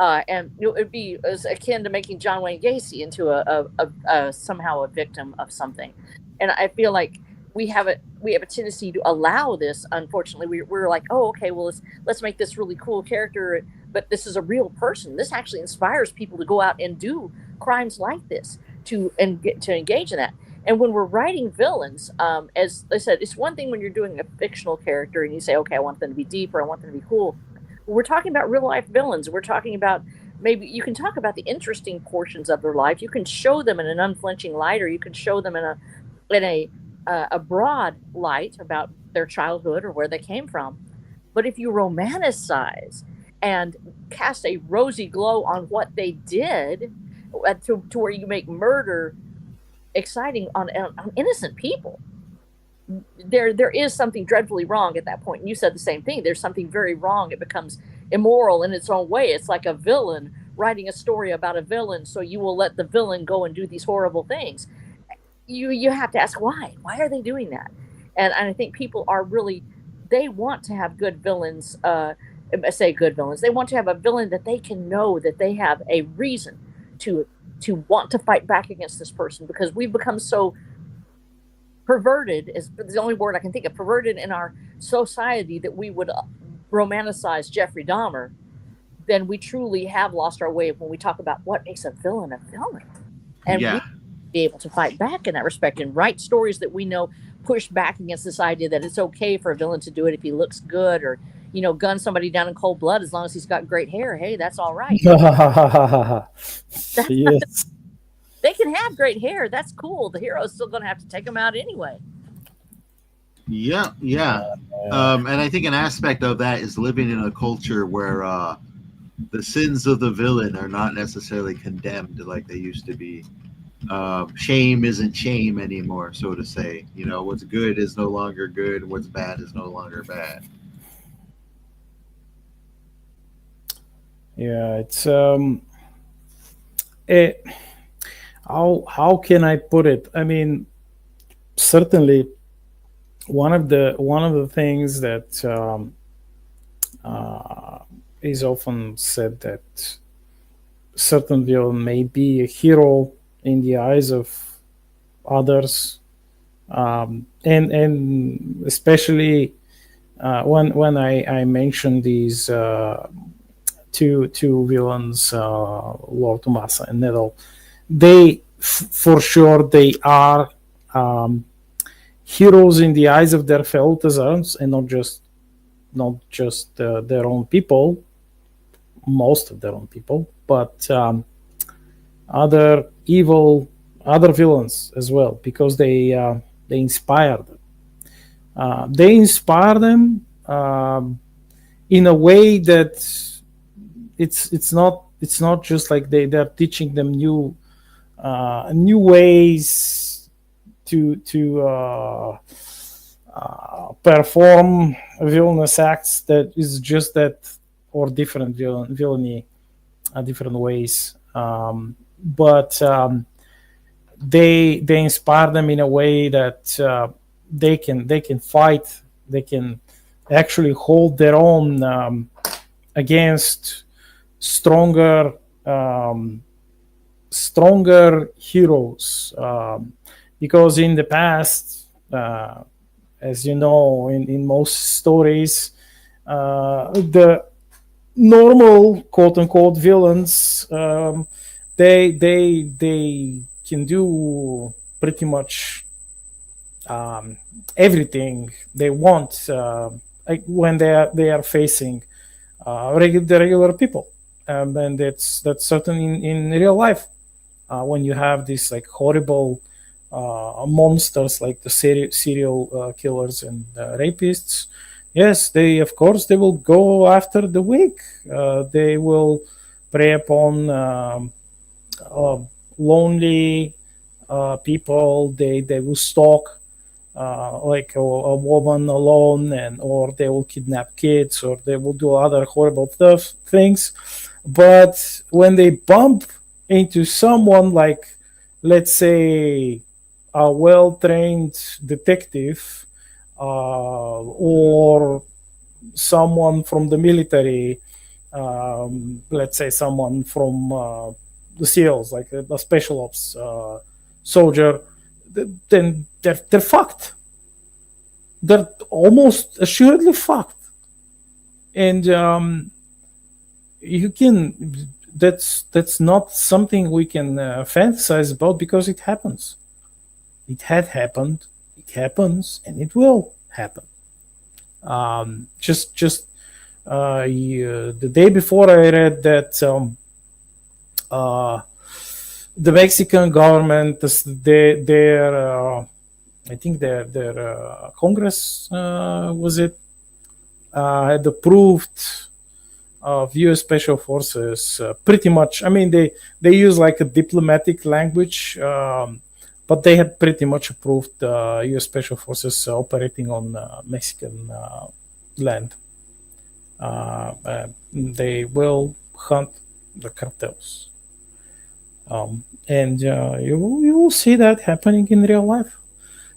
And it would be as akin to making John Wayne Gacy into a somehow a victim of something. And I feel like we have a tendency to allow this. Unfortunately, we're like, oh, okay, well, let's make this really cool character, but this is a real person. This actually inspires people to go out and do crimes like this to engage in that. And when we're writing villains, as I said, it's one thing when you're doing a fictional character and you say, okay, I want them to be deep or I want them to be cool. We're talking about real life villains. We're talking about, maybe you can talk about the interesting portions of their life. You can show them in an unflinching light, or you can show them in a broad light about their childhood or where they came from. But if you romanticize and cast a rosy glow on what they did, to where you make murder exciting on innocent people, there is something dreadfully wrong at that point. And you said the same thing. There's something very wrong. It becomes immoral in its own way. It's like a villain writing a story about a villain, so you will let the villain go and do these horrible things. You have to ask why. Why are they doing that? And I think people are really, they want to have good villains. I say good villains. They want to have a villain that they can know that they have a reason to want to fight back against this person, because we've become so perverted, is the only word I can think of, perverted in our society, that we would romanticize Jeffrey Dahmer. Then we truly have lost our way when we talk about what makes a villain a villain. And we be able to fight back in that respect and write stories that we know push back against this idea that it's okay for a villain to do it if he looks good, or, you know, gun somebody down in cold blood as long as he's got great hair. Hey, that's all right. Yes. They can have great hair. That's cool. The hero's still going to have to take them out anyway. Yeah. And I think an aspect of that is living in a culture where the sins of the villain are not necessarily condemned like they used to be. Shame isn't shame anymore, so to say. You know, what's good is no longer good, and what's bad is no longer bad. Yeah, it's it, how can I put it? I mean, certainly one of the things that uh, is often said that certain villain may be a hero in the eyes of others, and especially when I mentioned these two villains, Lord Tomasa and Nettle, they for sure they are um, heroes in the eyes of their fellow Tazarans, and not just their own people, most of their own people, but other evil, other villains as well, because they inspire them. They inspire them in a way that it's not just like they're teaching them new ways to perform villainous acts, that is just that, or different villainy, different ways. But they inspire them in a way that they can fight, they can actually hold their own against stronger stronger heroes, because in the past, as you know, in most stories, the normal quote unquote villains, they can do pretty much everything they want, like when they are facing the regular people, and that's certain in real life. When you have these like horrible monsters like the serial killers and rapists, yes, they of course they will go after the weak. They will prey upon uh, lonely people. They will stalk like a woman alone, and or they will kidnap kids, or they will do other horrible things. But when they bump into someone like, let's say, a well-trained detective, or someone from the military, let's say someone from the SEALs, like a special ops soldier, then they're fucked. They're almost assuredly fucked, and you can. That's not something we can fantasize about, because it happens. It had happened. It happens, and it will happen. The day before, I read that uh, the Mexican government, I think their Congress, was it, had approved of U.S. Special Forces, pretty much. I mean, they use like a diplomatic language, but they had pretty much approved U.S. Special Forces operating on Mexican land. They will hunt the cartels, and you will see that happening in real life.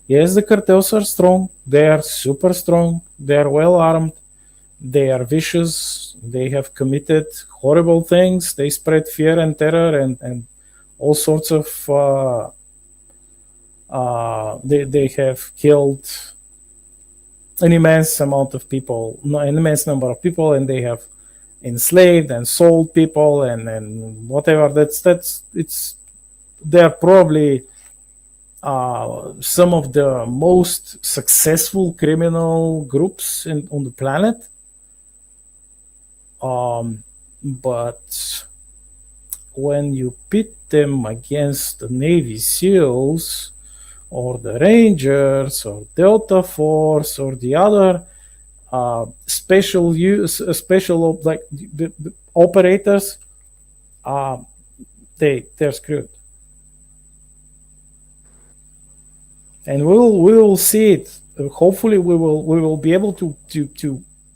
Yes, the cartels are strong. They are super strong. They are well armed. They are vicious. They have committed horrible things. They spread fear and terror, and all sorts of. They have killed an immense amount of people, an immense number of people, and they have enslaved and sold people, and whatever. That's it's. They're probably some of the most successful criminal groups on the planet. But when you pit them against the Navy SEALs, or the Rangers, or Delta Force, or the other special like the operators, uh, they're screwed. And we will see it. Hopefully, we will be able to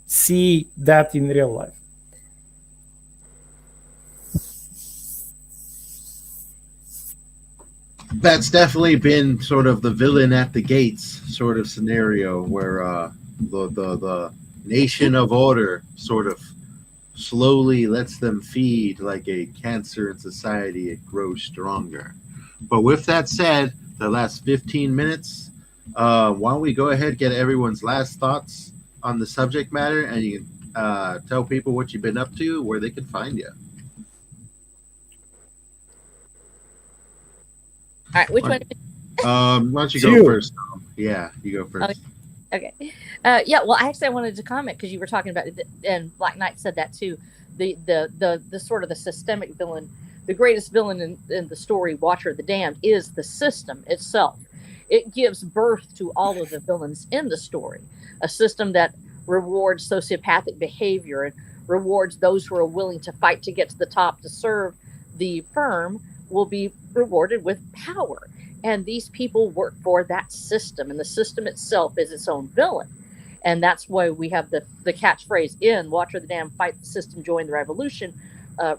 see that in real life. That's definitely been sort of the villain at the gates sort of scenario where the nation of order sort of slowly lets them feed like a cancer in society. It grows stronger. But with that said, the last 15 minutes, why don't we go ahead and get everyone's last thoughts on the subject matter, and you can tell people what you've been up to, where they can find you. All right, which one? Why don't you go first? Yeah, you go first. Okay. Yeah. Well, I wanted to comment because you were talking about it, and Black Knight said that too. The sort of the systemic villain, the greatest villain in the story, Watcher of the Damned, is the system itself. It gives birth to all of the villains in the story. A system that rewards sociopathic behavior and rewards those who are willing to fight to get to the top to serve the firm will be rewarded with power. And these people work for that system, and the system itself is its own villain. And that's why we have the catchphrase in Watcher of the Damned, fight the system, join the revolution,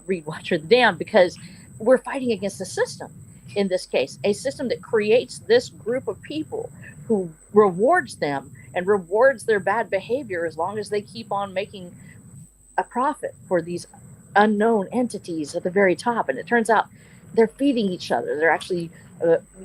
read Watcher of the Damned, because we're fighting against the system in this case, a system that creates this group of people who rewards them and rewards their bad behavior as long as they keep on making a profit for these unknown entities at the very top. And it turns out they're feeding each other. They're actually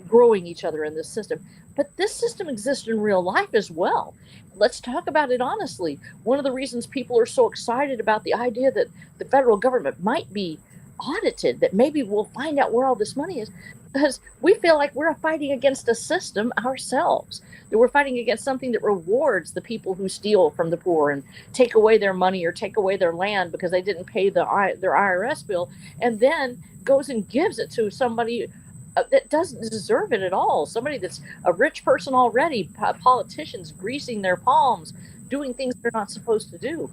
growing each other in this system. But this system exists in real life as well. Let's talk about it honestly. One of the reasons people are so excited about the idea that the federal government might be audited, that maybe we'll find out where all this money is, because we feel like we're fighting against a system ourselves, that we're fighting against something that rewards the people who steal from the poor and take away their money or take away their land because they didn't pay their IRS bill, and then goes and gives it to somebody that doesn't deserve it at all. Somebody that's a rich person already, politicians greasing their palms, doing things they're not supposed to do.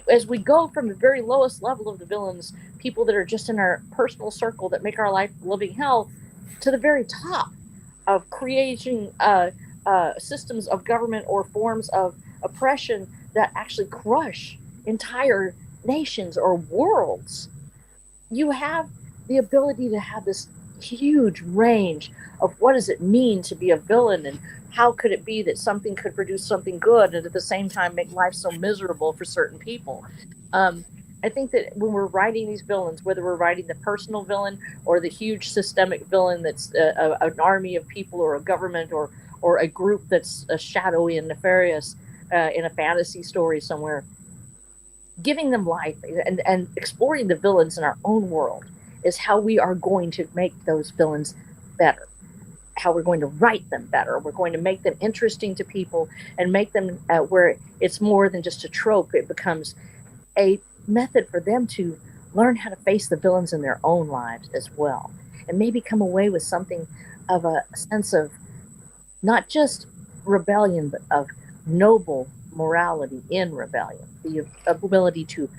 As we go from the very lowest level of the villains, people that are just in our personal circle that make our life living hell, to the very top of creating systems of government or forms of oppression that actually crush entire nations or worlds, you have the ability to have this huge range of what does it mean to be a villain, and how could it be that something could produce something good and at the same time make life so miserable for certain people. I think that when we're writing these villains, whether we're writing the personal villain or the huge systemic villain that's an army of people or a government or a group that's shadowy and nefarious in a fantasy story somewhere, giving them life and exploring the villains in our own world is how we are going to make those villains better, how we're going to write them better. We're going to make them interesting to people and make them where it's more than just a trope. It becomes a method for them to learn how to face the villains in their own lives as well, and maybe come away with something of a sense of not just rebellion, but of noble morality in rebellion, the ability to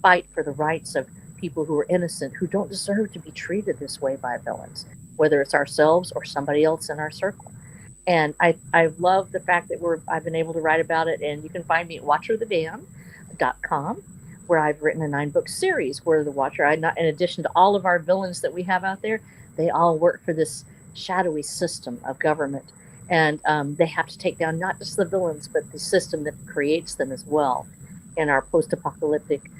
fight for the rights of people who are innocent, who don't deserve to be treated this way by villains, whether it's ourselves or somebody else in our circle. And I love the fact that I've been able to write about it, and you can find me at watcherofthedamned.com, where I've written a 9-book series where the Watcher, in addition to all of our villains that we have out there, they all work for this shadowy system of government. And they have to take down not just the villains, but the system that creates them as well in our post-apocalyptic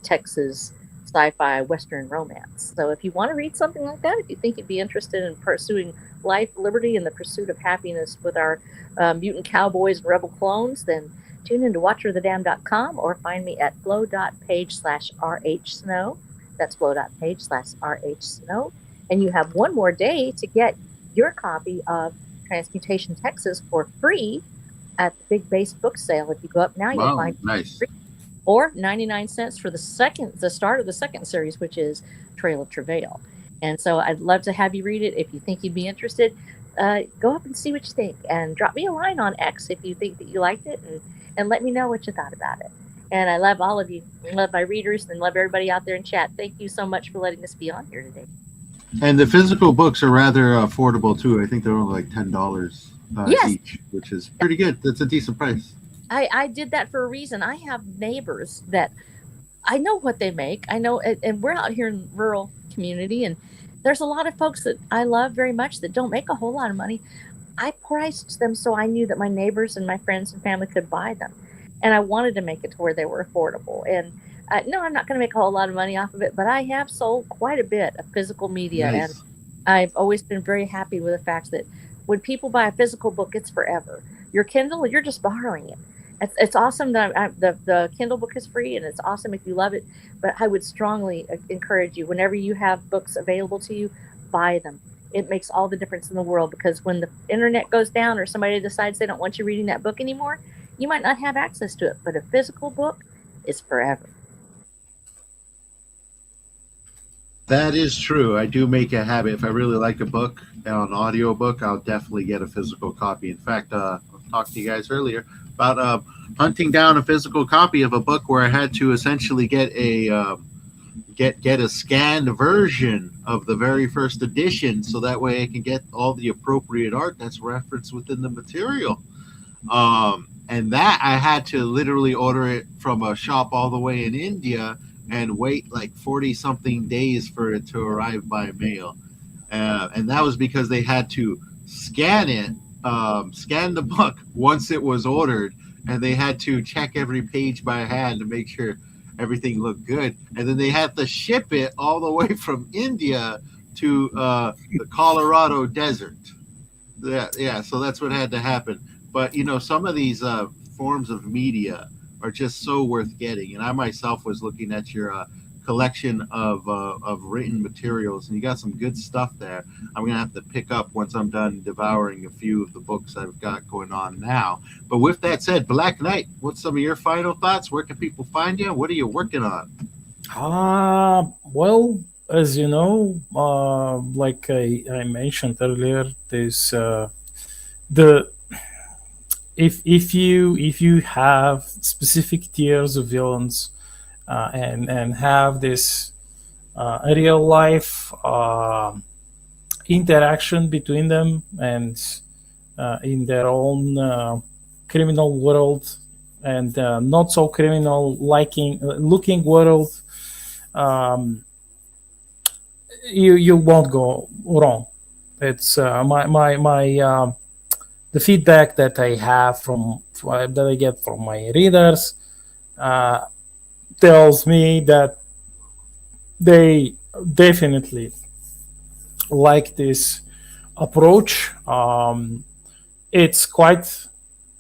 Texas sci-fi Western romance. So if you want to read something like that, if you think you'd be interested in pursuing life, liberty, and the pursuit of happiness with our mutant cowboys and rebel clones, then tune into watcherofthedamned.com or find me at flow.page/rhsnow. That's flow.page/rhsnow. And you have one more day to get your copy of Transmutation Texas for free at the Big Base book sale. If you go up now, you'll find nice. Free, or 99 cents for the start of the second series, which is Trail of Travail. And so I'd love to have you read it. If you think you'd be interested, go up and see what you think, and drop me a line on X if you think that you liked it, and let me know what you thought about it. And I love all of you. I love my readers and love everybody out there in chat. Thank you so much for letting us be on here today. And the physical books are rather affordable too. I think they're only like $10 yes. each, which is pretty good. That's a decent price. I did that for a reason. I have neighbors that I know what they make. I know, and we're out here in rural community, and There's a lot of folks that I love very much that don't make a whole lot of money. I priced them so I knew that my neighbors and my friends and family could buy them. And I wanted to make it to where they were affordable. And no, I'm not going to make a whole lot of money off of it, but I have sold quite a bit of physical media. And Nice. I've always been very happy with the fact that when people buy a physical book, it's forever. Your Kindle, you're just borrowing it. It's awesome that the Kindle book is free, and it's awesome if you love it. But I would strongly encourage you, whenever you have books available to you, buy them. It makes all the difference in the world, because when the internet goes down or somebody decides they don't want you reading that book anymore, you might not have access to it. But a physical book is forever. That is true. I do make a habit. If I really like a book, an audio book, I'll definitely get a physical copy. In fact, I talked to you guys earlier about hunting down a physical copy of a book where I had to essentially get a get a scanned version of the very first edition, so that way I can get all the appropriate art that's referenced within the material. And that I had to literally order it from a shop all the way in India and wait like 40 something days for it to arrive by mail. And that was because they had to scan it, scan the book once it was ordered, and they had to check every page by hand to make sure everything looked good. And then they had to ship it all the way from India to the Colorado desert. Yeah, so that's what had to happen. But, some of these forms of media are just so worth getting. And I myself was looking at your collection of written materials, and you got some good stuff there. I'm going to have to pick up once I'm done devouring a few of the books I've got going on now. But with that said, Black Knight, what's some of your final thoughts? Where can people find you? What are you working on? Well, as you know, like I mentioned earlier, there's the if you have specific tiers of villains and have this real life interaction between them, and in their own criminal world and not so criminal looking world, you won't go wrong. It's my the feedback that I have that I get from my readers tells me that they definitely like this approach. It's quite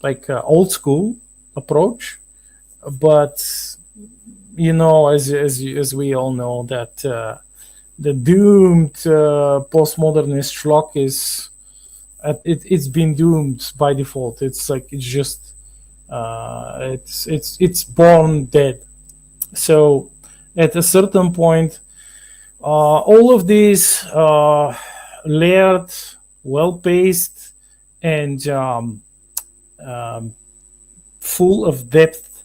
like an old school approach, but as we all know, that the doomed postmodernist schlock is it's been doomed by default. It's like it's born dead. So at a certain point, all of these layered, well-paced, and full of depth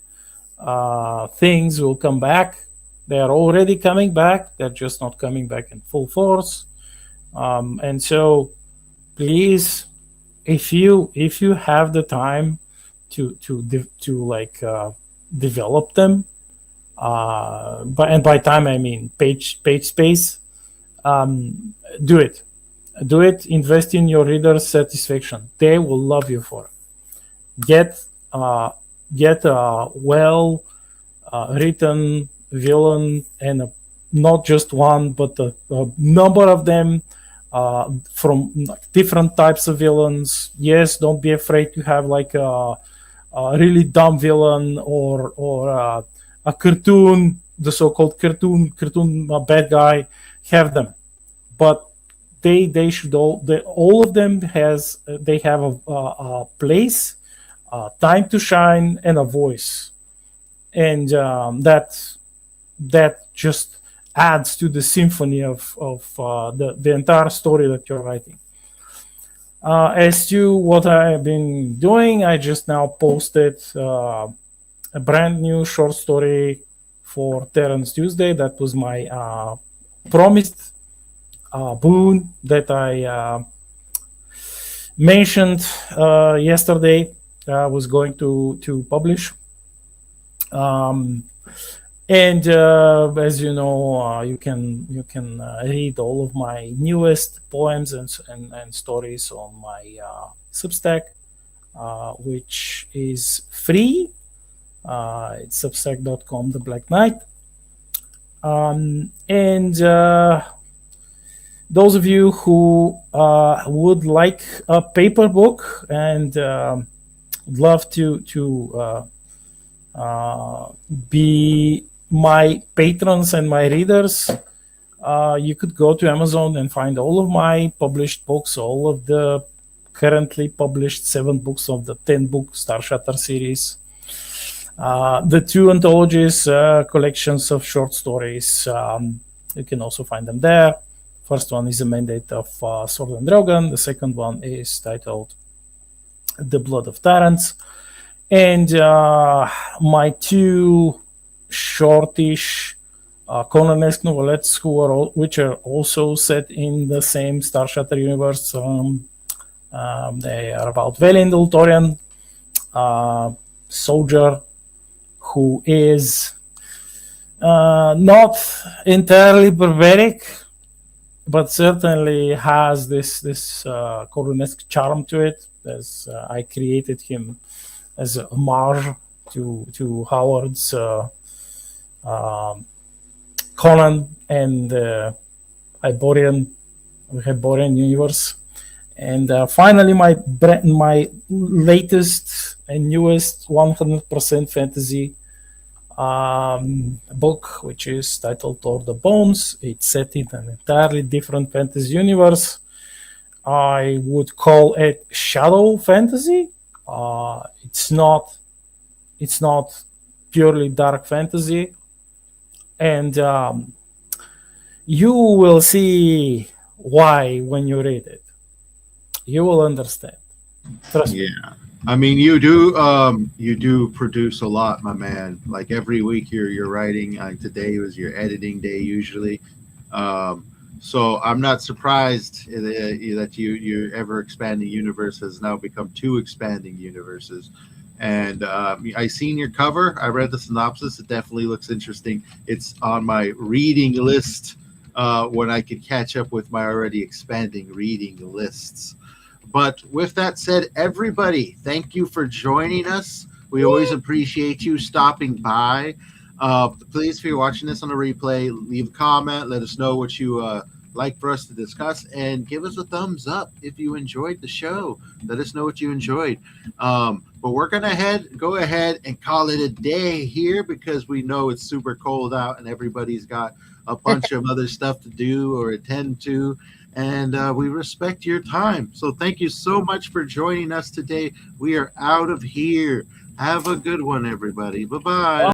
things will come back. They are already coming back. They're just not coming back in full force. And so, please, if you have the time to develop them, by time I mean page space, do it. Invest in your readers' satisfaction. They will love you for it. Get a well written villain, and not just one, but a number of them from different types of villains. Yes, don't be afraid to have like a really dumb villain or a cartoon, the so-called cartoon bad guy. Have them, but they should all of them have a place, time to shine, and a voice, and that just adds to the symphony of the entire story that you're writing. As to what I've been doing, I just now posted a brand new short story for Terrence Tuesday. That was my promised boon that I mentioned yesterday. I was going to publish, And as you know, you can read all of my newest poems and stories on my Substack, which is free. It's substack.com, the Black Knight. And those of you who would like a paper book and would love to be my patrons and my readers, you could go to Amazon and find all of my published books, all of the currently published 7 books of the 10-book Star Shatter series, the 2 anthologies, collections of short stories. You can also find them there. First one is a mandate of Sword and Dragon. The second one is titled The Blood of Tyrants. And my 2 shortish Conan-esque novelettes, which are also set in the same Star Shatter universe. They are about Valiant Ultorian soldier who is not entirely barbaric, but certainly has this Conan-esque charm to it, as I created him as a homage to Howard's Conan and Hyborian universe. And finally, my latest and newest 100% fantasy book, which is titled Toward the Bones. It's set in an entirely different fantasy universe. I would call it shadow fantasy. It's not purely dark fantasy, and you will see why when you read it. You will understand. Trust me. Yeah. I mean, you do produce a lot, my man. Like every week you're writing. Today was your editing day usually. So I'm not surprised that your ever expanding universe has now become 2 expanding universes. And I seen your cover. I read the synopsis. It definitely looks interesting. It's on my reading list when I could catch up with my already expanding reading lists. But with that said, everybody, thank you for joining us. We always appreciate you stopping by. Please, if you're watching this on a replay, leave a comment. Let us know what you like for us to discuss, and give us a thumbs up if you enjoyed the show. Let us know what you enjoyed. But we're going to go ahead and call it a day here, because we know it's super cold out and everybody's got a bunch of other stuff to do or attend to. And we respect your time. So thank you so much for joining us today. We are out of here. Have a good one, everybody. Bye-bye.